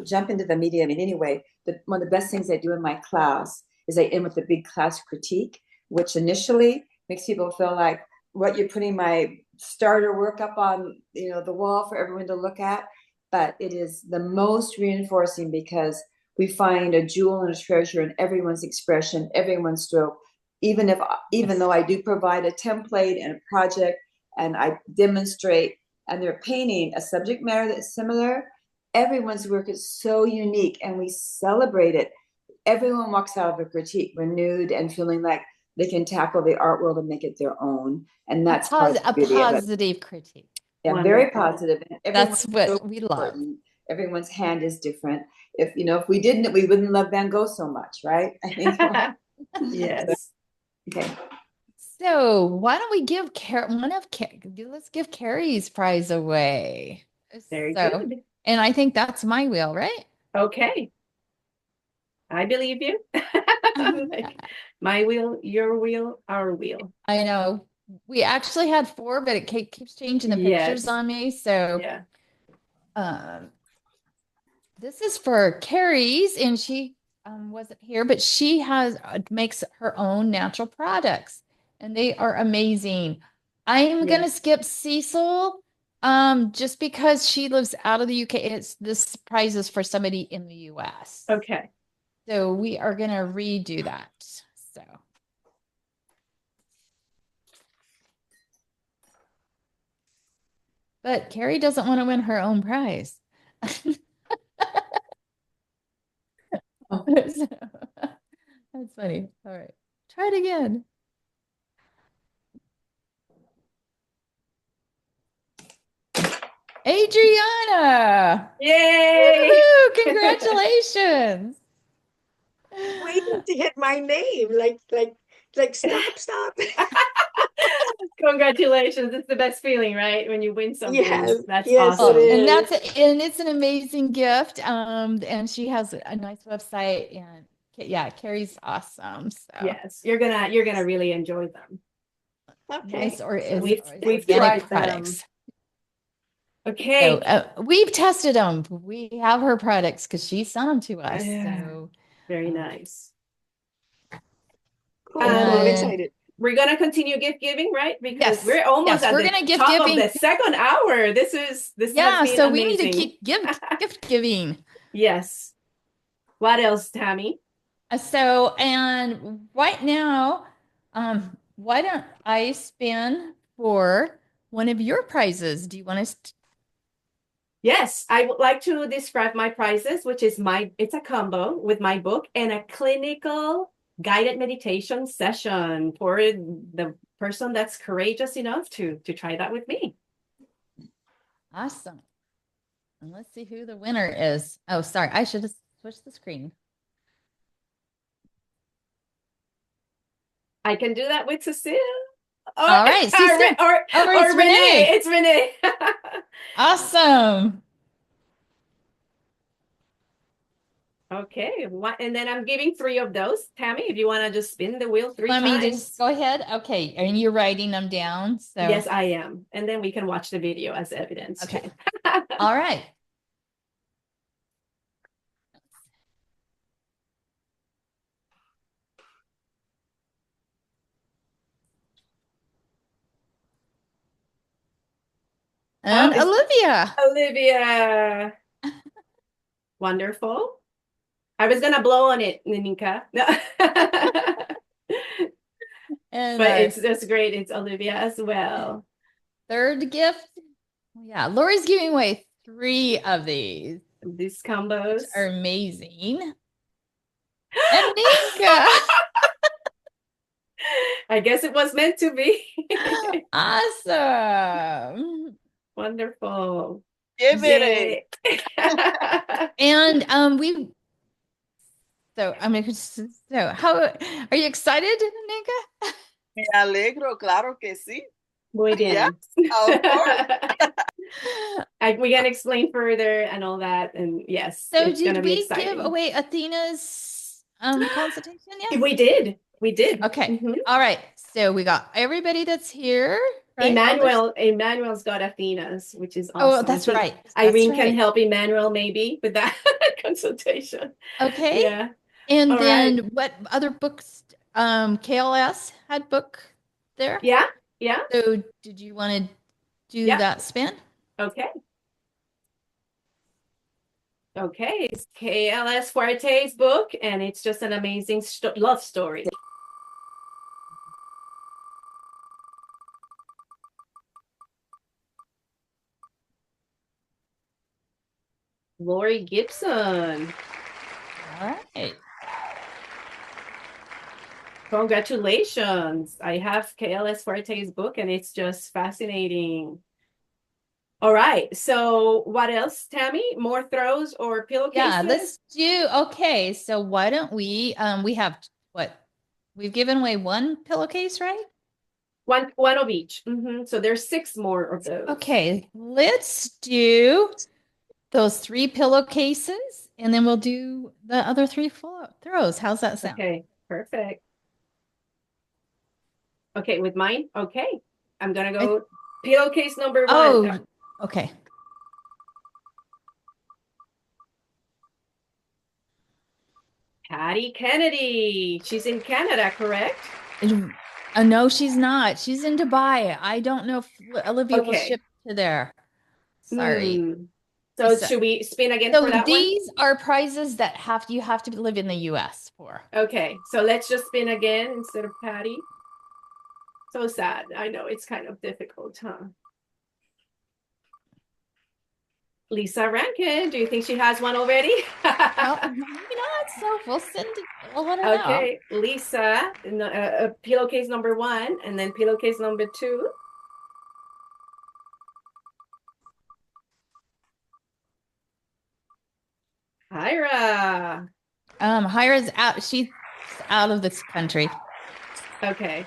jump into the medium in any way, one of the best things I do in my class is I end with a big class critique, which initially makes people feel like what you're putting my starter work up on, the wall for everyone to look at. But it is the most reinforcing because we find a jewel and a treasure in everyone's expression, everyone's stroke. Even though I do provide a template and a project and I demonstrate and they're painting a subject matter that's similar, everyone's work is so unique and we celebrate it. Everyone walks out of a critique renewed and feeling like they can tackle the art world and make it their own. And that's part of the beauty of it. positive critique. Yeah, very positive. And that's what we love. Everyone's hand is different. If we didn't, we wouldn't love Van Gogh so much, right? I think. Yes. Okay. So why don't we give let's give Carrie's prize away. Very good. And I think that's my wheel, right? Okay. I believe you. Like, my wheel, your wheel, our wheel. I know. We actually had 4, but it keeps changing the pictures on me. So yeah. This is for Carrie's, and she wasn't here, but she makes her own natural products, and they are amazing. I'm gonna skip Cecil Just because she lives out of the UK, this prize is for somebody in the US. Okay. So we are gonna redo that. So but Carrie doesn't want to win her own prize. Oh. So, that's funny. All right. Try it again. Adriana. Yay! Woohoo! Congratulations. Waiting to hit my name, like stop. Congratulations. It's the best feeling, right? When you win something. Yes, That's yes, it awesome. And is. it's an amazing gift. And she has a nice website, and yeah, Carrie's awesome. So Yes, you're gonna really enjoy them. Okay. nice or So is we've organic tried them. products. Okay. So we've tested them. We have her products because she sent them to us. Yeah. So Very nice. Cool. Well, I'm and excited. We're gonna continue gift giving, right? Because yes, we're almost yes, at we're the gonna gift top giving. of the second hour. This has Yeah, been so we need to amazing. keep gift giving. Yes. What else, Tammy? So and right now, why don't I spin for one of your prizes? Do you want us to? Yes, I would like to describe my prizes, which is it's a combo with my book and a clinical guided meditation session for the person that's courageous enough to try that with me. Awesome. And let's see who the winner is. Oh, sorry, I should have switched the screen. I can do that with Cecile. All right, Cecile. Or it's Renee. It's Renee. Awesome. Okay, and then I'm giving 3 of those. Tammy, if you want to just spin the wheel 3 Let times. me just go ahead. Okay, and you're writing them down. So yes, I am. And then we can watch the video as evidence. Okay. All right. And Olivia. Olivia. Wonderful. I was gonna blow on it, Ninika. And but it's just great. It's Olivia as well. Third gift. Yeah, Lori's giving away 3 of these. These combos are amazing. And Nika. I guess it was meant to be. Awesome. Wonderful. Give it. And so how are you excited, Nika? Me alegro, claro que sí. Muy bien. Yes, of course. We can explain further and all that, and yes. So it's did we exciting. give away Athena's consultation yet? We did. Okay. All right. So we got everybody that's here. Right? Emmanuel's got Athena's, which is awesome. Oh, that's right. Irene can help Emmanuel maybe with that consultation. Okay. Yeah. And all then right. what other books? KLS had book there. Yeah. So did you want to do that spin? Okay. It's KLS Fuerte's book, and it's just an amazing love story. Lori Gibson. All right. Congratulations. I have KLS Fuerte's book, and it's just fascinating. All right. So what else, Tammy? More throws or pillowcases? Yeah, let's do. Okay. So why don't we have what? We've given away 1 pillowcase, right? One of each. So there's 6 more of those. Okay. Let's do those 3 pillowcases, and then we'll do the other 3 throws. How's that sound? Okay. Perfect. Okay, with mine? Okay. I'm going to go pillowcase number 1. Oh, okay. Patty Kennedy. She's in Canada, correct? No, she's not. She's in Dubai. I don't know if Olivia will ship to there. Sorry. So So- should we spin again So for that one? these are prizes that you have to live in the US for. Okay, so let's just spin again instead of Patty. So sad. I know it's kind of difficult, huh? Lisa Rankin, do you think she has one already? Well, maybe not. So we'll send it. We'll let her know. Okay, Lisa, pillowcase number 1, and then pillowcase number 2. Hyra. Hyra's out. She's out of this country. Okay.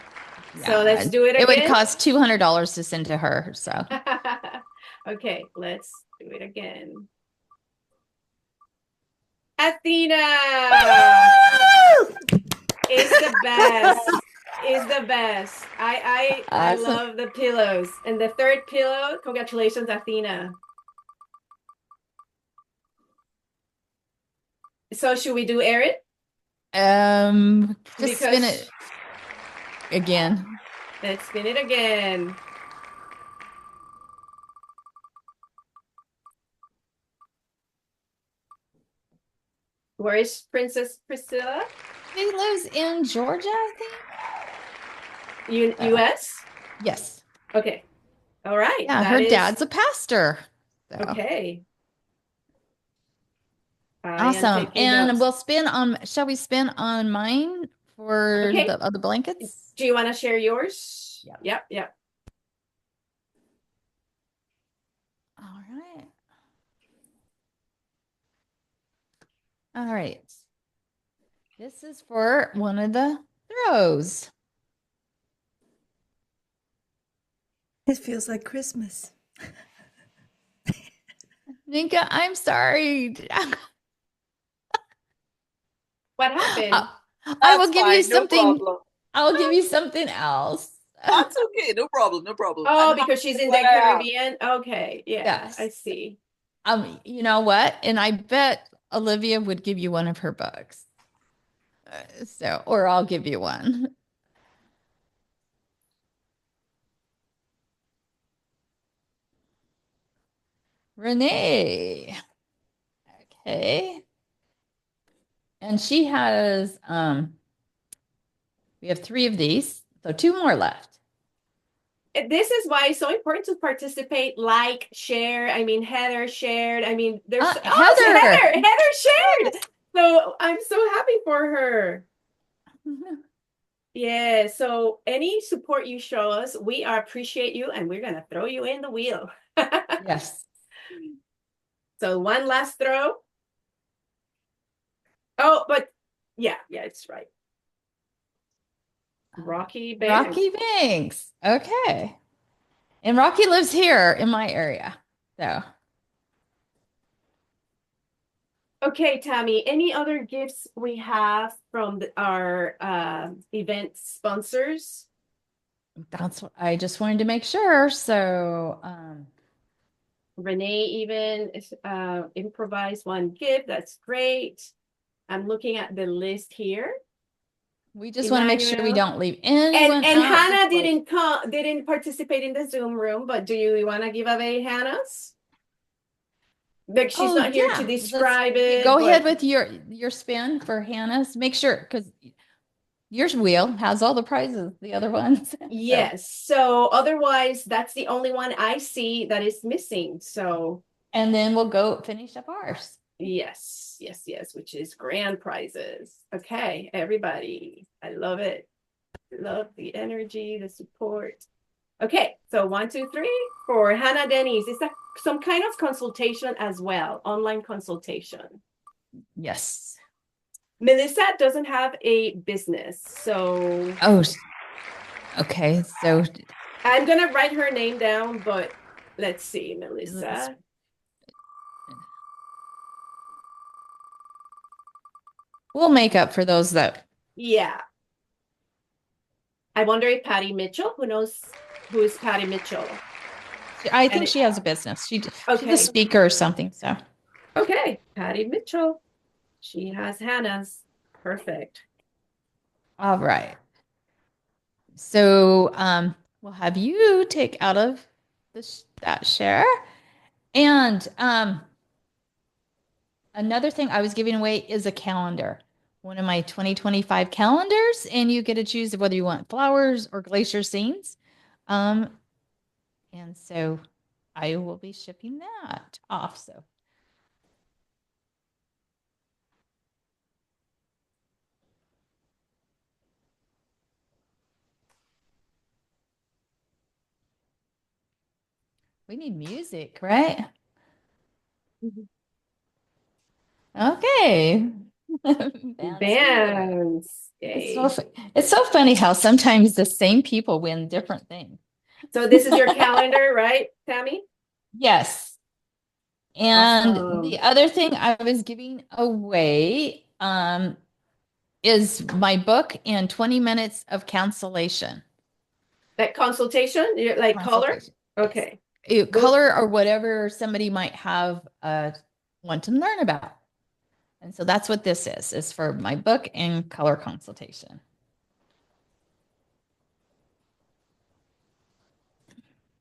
Yeah, So let's do it It would again. cost $200 to send to her. So Okay, let's do it again. Athena is the best. Is the best. I Awesome. love the pillows. And the third pillow, congratulations, Athena. So should we do Erin? Just spin it again. Let's spin it again. Where is Princess Priscilla? She lives in Georgia, I think. US? Yes. Okay. All right. Yeah, her dad's a pastor. So. Okay. Awesome. And we'll spin on, shall we spin on mine for the other blankets? Do you want to share yours? Yep. Yep. All right. All right. This is for one of the throws. It feels like Christmas. Ninka, I'm sorry. What happened? I will give you fine, no something. problem. I'll give you something else. That's okay. No problem. No problem. Oh, I'm because happy she's with in what the I have. Caribbean. Okay. Yeah, Yes. I see. You know what? And I bet Olivia would give you one of her books. Or I'll give you one. Renee. Okay. And she has, we have 3 of these, so 2 more left. This is why it's so important to participate, like, share. I mean, Heather shared. I mean, there's Heather shared. So I'm so happy for her. Yeah. So any support you show us, we appreciate you, and we're gonna throw you in the wheel. Yes. So one last throw. Oh, but yeah, it's right. Rocky Banks. Rocky Banks. Okay. And Rocky lives here in my area. So. Okay, Tammy, any other gifts we have from our event sponsors? That's what I just wanted to make sure. So, Renee even improvised one gift. That's great. I'm looking at the list here. We just want to make sure we don't leave anyone and out. Hannah didn't participate in the Zoom room, but do you want to give away Hannah's? Like she's not here to describe it. Go ahead with your spin for Hannah's. Make sure, because your wheel has all the prizes, the other ones. Yes. So otherwise, that's the only one I see that is missing. So. And then we'll go finish up ours. Yes, which is grand prizes. Okay, everybody. I love it. Love the energy, the support. Okay, so 1, 2, 3 for Hannah Denise. Is that some kind of consultation as well? Online consultation. Yes. Melissa doesn't have a business, so. Oh, okay. So I'm gonna write her name down, but let's see, Melissa. We'll make up for those that. Yeah. I wonder if Patty Mitchell, who knows who is Patty Mitchell? I think she has a business. She's a speaker or something. So. Okay, Patty Mitchell. She has Hannah's. Perfect. All right. So we'll have you take out of that share. And another thing I was giving away is a calendar, one of my 2025 calendars, and you get to choose whether you want flowers or glacier scenes. And so I will be shipping that off. So we need music, right? Okay. Bands. It's so funny how sometimes the same people win different things. So this is your calendar, right, Tammy? Yes. And Awesome. the other thing I was giving away is my book and 20 minutes of cancellation. That consultation, like color? Okay. Color or whatever somebody might have want to learn about. And so that's what this is for my book and color consultation.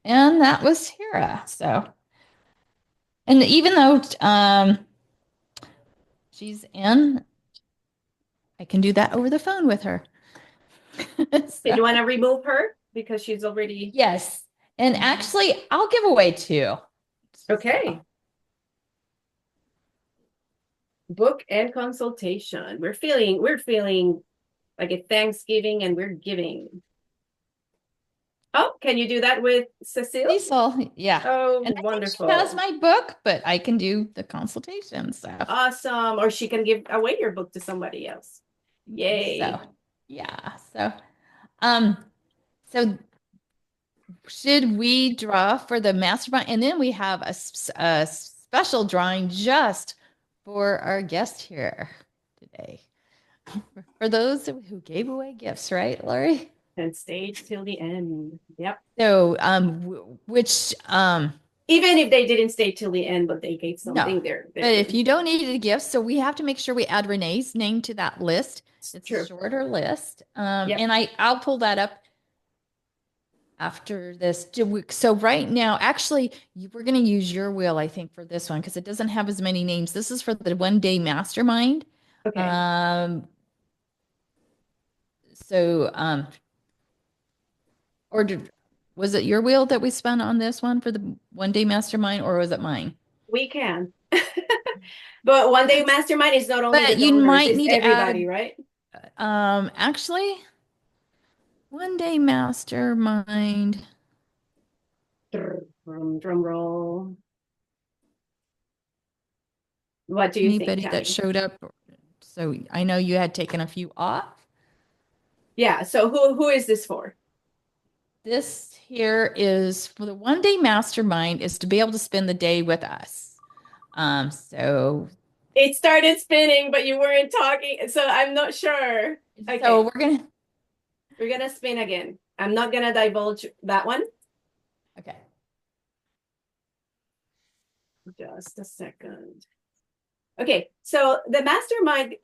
And that was Tara. So, and even though she's in, I can do that over the phone with her. So. Did you want to remove her because she's already? Yes. And actually, I'll give away 2. Okay. Book and consultation. We're feeling like a Thanksgiving, and we're giving. Oh, can you do that with Cecile? Yeah. Oh, and wonderful. She has my book, but I can do the consultation. So awesome. Or she can give away your book to somebody else. Yay. So yeah. So should we draw for the mastermind? And then we have a special drawing just for our guest here today. For those who gave away gifts, right, Lori? And stayed till the end. Yep. So, even if they didn't stay till the end, but they gave something, but if you donated a gift, so we have to make sure we add Renee's name to that list. It's a shorter list. And I'll pull that up after this. So right now, actually, we're going to use your wheel, I think, for this one because it doesn't have as many names. This is for the one-day mastermind. Okay. Was it your wheel that we spun on this one for the one-day mastermind, or was it mine? We can. But one-day mastermind is not only the donors, you might need everybody, to right? Actually, one-day mastermind. Drum roll. What do you think, anybody that showed up? So I know you had taken a few off. Yeah. So who is this for? This here is for the one-day mastermind is to be able to spend the day with us. So it started spinning, but you weren't talking, so I'm not sure. Okay. So we're gonna spin again. I'm not gonna divulge that one. Okay. Just a second. Okay, so the mastermind,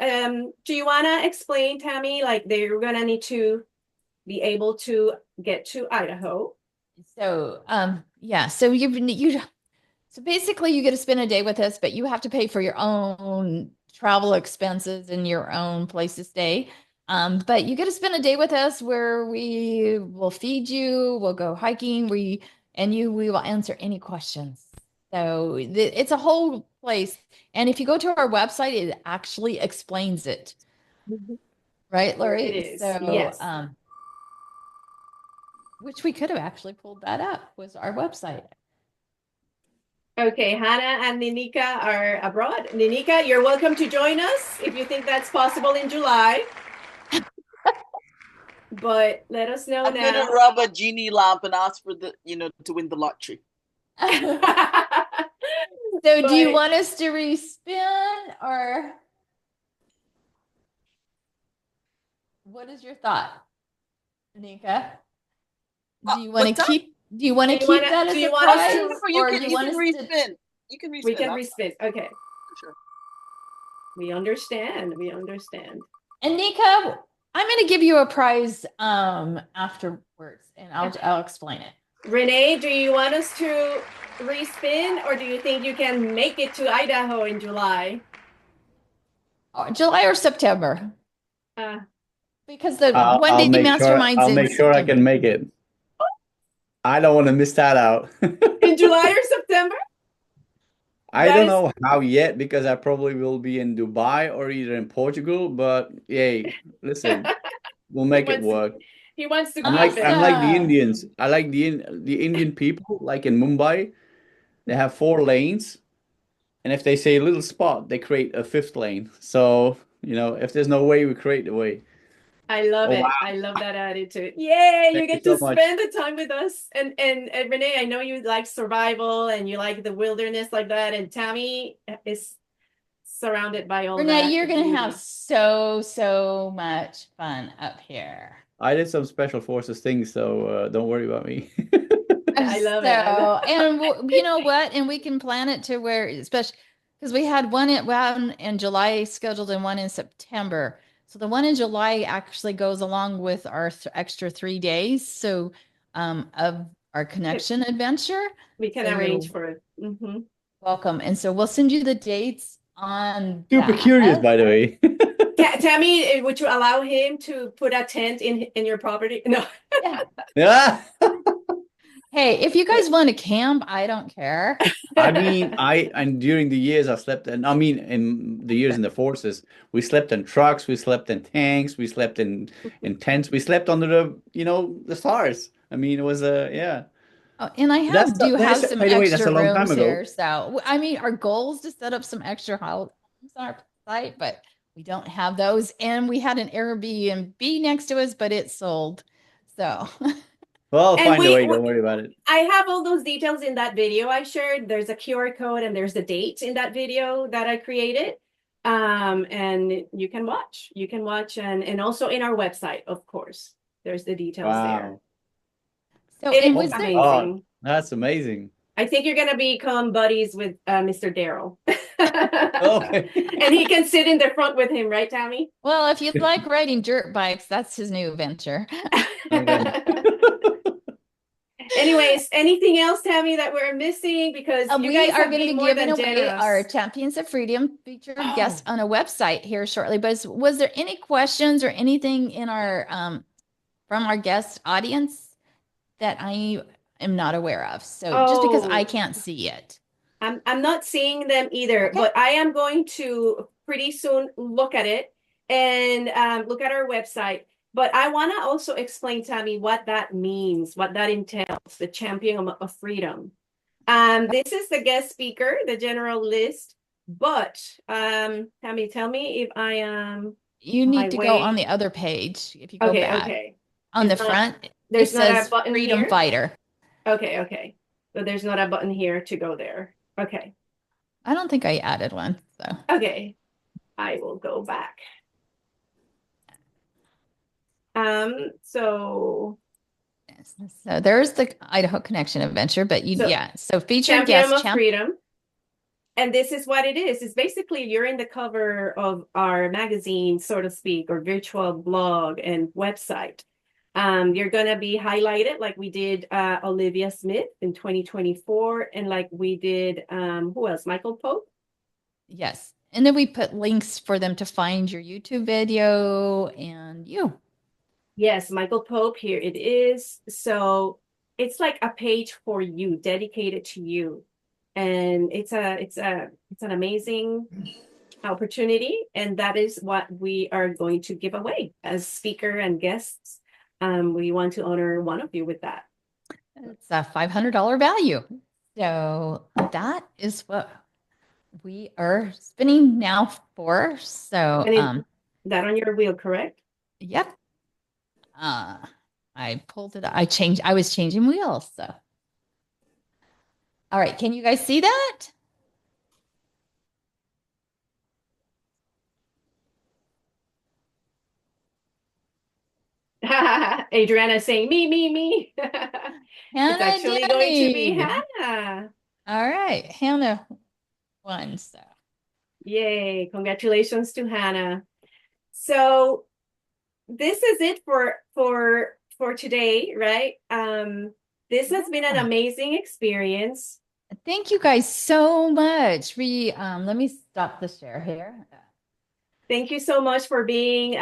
do you want to explain, Tammy, like they're going to need to be able to get to Idaho? So, yeah, so so basically you get to spend a day with us, but you have to pay for your own travel expenses and your own place to stay. But you get to spend a day with us where we will feed you, we'll go hiking, we will answer any questions. So it's a whole place. And if you go to our website, it actually explains it. Right, Lori? It is. So, yes. Which we could have actually pulled that up was our website. Okay, Hannah and Ninika are abroad. Ninika, you're welcome to join us if you think that's possible in July. But let us know I'm now. I'm gonna rub a genie lamp and ask for to win the lottery. So do you want us to respin or what is your thought, Nika? Do you want to keep that as a prize? You can respin. You can respin. We can respin. Okay. Sure. We understand. We understand. And Nika, I'm going to give you a prize afterwards, and I'll explain it. Renee, do you want us to respin, or do you think you can make it to Idaho in July? July or September, Uh, because the one day mastermind's I'll in make sure I September. can make it. I don't want to miss that out. in July or September? I That don't is, know how yet because I probably will be in Dubai or either in Portugal, but yay, listen, we'll he make it wants to, work. he wants to I'm keep like it. I'm like the Awesome. Indians. I like the Indian people, like in Mumbai, they have 4 lanes, and if they say a little spot, they create a fifth lane. So, if there's no way, we create the way. I love Oh wow, it. I love that attitude. Yay, you thank you get to so much. spend the time with us. And Renee, I know you like survival and you like the wilderness like that. And Tammy is surrounded by all Renee, that you're gonna beauty. have so much fun up here. I did some special forces things, so don't worry about me. I love it. I love And you know what? And we can plan it to where, especially because we had one in July scheduled and one in September. So the one in July actually goes along with our extra 3 days. So of our connection adventure. We can So arrange you're for it. welcome. And so we'll send you the dates on Super curious, that. by the way. Tammy, would you allow him to put a tent in your property? No. Yeah. Yeah. Hey, if you guys want to camp, I don't care. I mean, and during the years I slept in the years in the forces, we slept in trucks, we slept in tanks, we slept in tents, we slept under the stars. I mean, it was yeah. Oh, and I That's do have that's some by the way, that's extra a long time rooms ago. here. So, I mean, our goal is to set up some extra homes on our site, but we don't have those. And we had an Airbnb next to us, but it sold. So, Well, I'll And find a way, don't worry about it. I have all those details in that video I shared. There's a QR code and there's the date in that video that I created. And you can watch. You can watch and also in our website, of course. There's the details there. Wow. so It and is was Oh my there, God, amazing. that's amazing. I think you're gonna become buddies with Mr. Darrell. Okay. And he can sit in the front with him, right, Tammy? well, if you like riding dirt bikes, that's his new venture. Okay. Anyways, anything else, Tammy, that we're missing? Because you We guys are have going to been be more giving than away our generous. Champions of Freedom featured Oh. guest on a website here shortly. But was there any questions or anything in our from our guest audience that I am not aware of? So just because I can't see it. I'm not seeing them either, Okay. but I am going to pretty soon look at it and look at our website. But I want to also explain, Tammy, what that means, what that entails, the champion of freedom. This is the guest speaker, the general list. But Tammy, tell me if I am. You my need to way. go on the other page. If you go back Okay. on the It's not- front, it There's not says a button Freedom here. Fighter. Okay. So there's not a button here to go there. Okay. I don't think I added one. So Okay. I will go back. So there's the Idaho Connection Adventure, but so featured Champion guest of Freedom. And this is what it is. It's basically you're in the cover of our magazine, so to speak, or virtual blog and website. You're gonna be highlighted like we did Olivia Smith in 2024, and like we did who else? Michael Pope. Yes. And then we put links for them to find your YouTube video and you. Yes, Michael Pope, here it is. So it's like a page for you, dedicated to you. And it's an amazing opportunity. And that is what we are going to give away as speaker and guests. We want to honor one of you with that. It's a $500 value. So that is what we are spinning now for. So that on your wheel, correct? Yep. I pulled it. I was changing wheels. So all right, can you guys see that? Adriana is saying me. Hannah it's actually going to be Hannah. All right, Hannah won. So yay! Congratulations to Hannah. So this is it for today, right? This has been an amazing experience. Thank you guys so much. Let me stop the share here. Thank you so much for being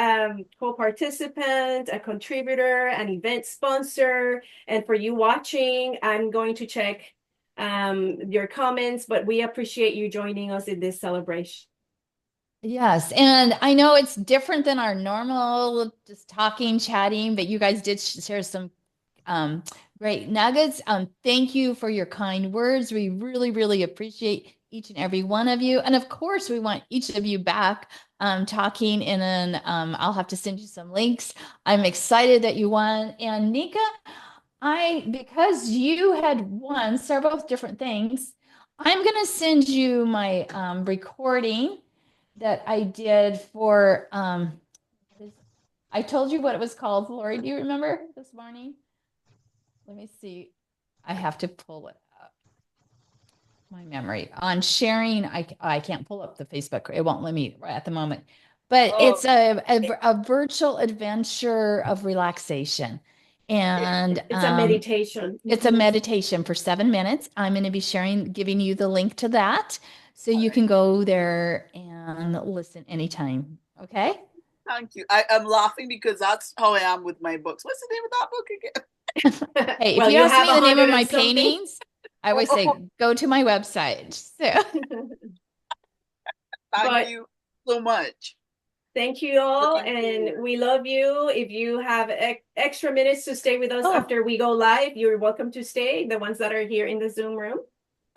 co-participant, a contributor, an event sponsor, and for you watching. I'm going to check your comments, but we appreciate you joining us in this celebration. Yes, and I know it's different than our normal just talking, chatting, but you guys did share some great nuggets. Thank you for your kind words. We really, really appreciate each and every one of you. And of course, we want each of you back talking, and then I'll have to send you some links. I'm excited that you won. And Nika, because you had won several different things, I'm going to send you my recording that I did for, I told you what it was called, Lori. Do you remember this morning? Let me see. I have to pull it up. My memory on sharing. I can't pull up the Facebook. It won't let me right at the moment. But it's a virtual adventure of relaxation. And it's a meditation. It's a meditation for 7 minutes. I'm going to be giving you the link to that. So you can go there and listen anytime. Okay? Thank you. I'm laughing because that's how I am with my books. What's the name of that book again? Hey, if you ask me the name of my paintings, I always say, go to my website. So. Thank you so much. Thank you all, and we love you. If you have extra minutes to stay with us after we go live, you're welcome to stay, the ones that are here in the Zoom room.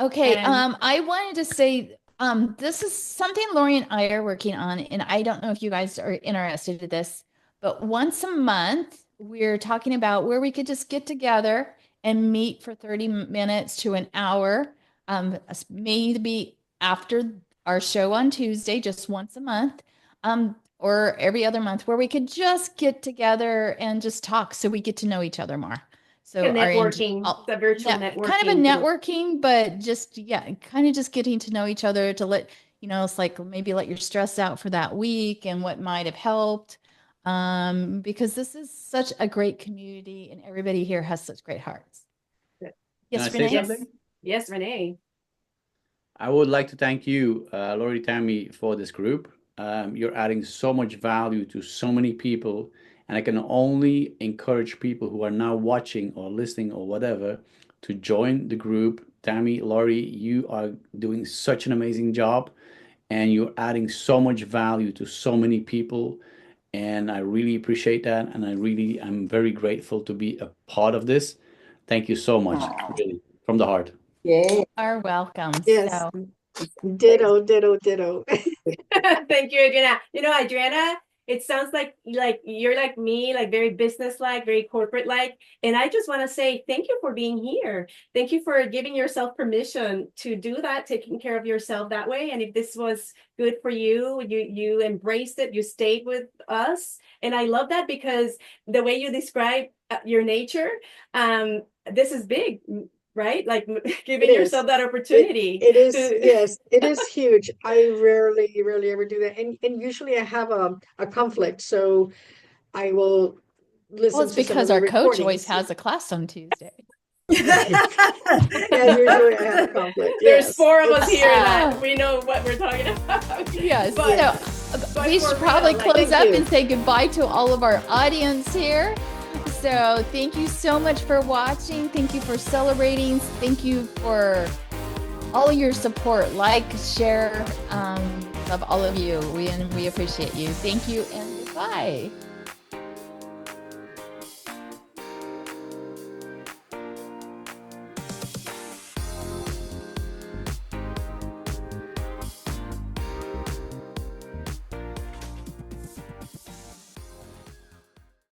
Okay, I wanted to say, this is something Lori and I are working on, and I don't know if you guys are interested in this, but once a month, we're talking about where we could just get together and meet for 30 minutes to an hour, maybe after our show on Tuesday, just once a month, or every other month, where we could just get together and just talk so we get to know each other more. So networking, the virtual networking. Kind of a networking, but just, kind of just getting to know each other to let, it's like maybe let your stress out for that week and what might have helped. Because this is such a great community and everybody here has such great hearts. Yes, Renee? Yes, Renee. I would like to thank you, Lori, Tammy, for this group. You're adding so much value to so many people. And I can only encourage people who are now watching or listening or whatever to join the group. Tammy, Lori, you are doing such an amazing job and you're adding so much value to so many people. And I really appreciate that. And I'm very grateful to be a part of this. Thank you so much, really, from the heart. Yeah. You are welcome. Yes. So. Ditto, ditto, ditto. Thank you, Adriana. Adriana, it sounds like you're like me, like very business-like, very corporate-like. And I just want to say thank you for being here. Thank you for giving yourself permission to do that, taking care of yourself that way. And if this was good for you, you embraced it, you stayed with us. And I love that because the way you describe your nature, this is big. Right? Like giving yourself that opportunity. It is, yes, it is huge. I rarely ever do that. And usually I have a conflict. So I will listen to because our coach always has a class on Tuesday. Yeah, usually I have a conflict. There's 4 of us here that we know what we're talking about. Yes. But we should probably close up and say goodbye to all of our audience here. So thank you so much for watching. Thank you for celebrating. Thank you for all your support. Like, share, love all of you. We appreciate you. Thank you and goodbye.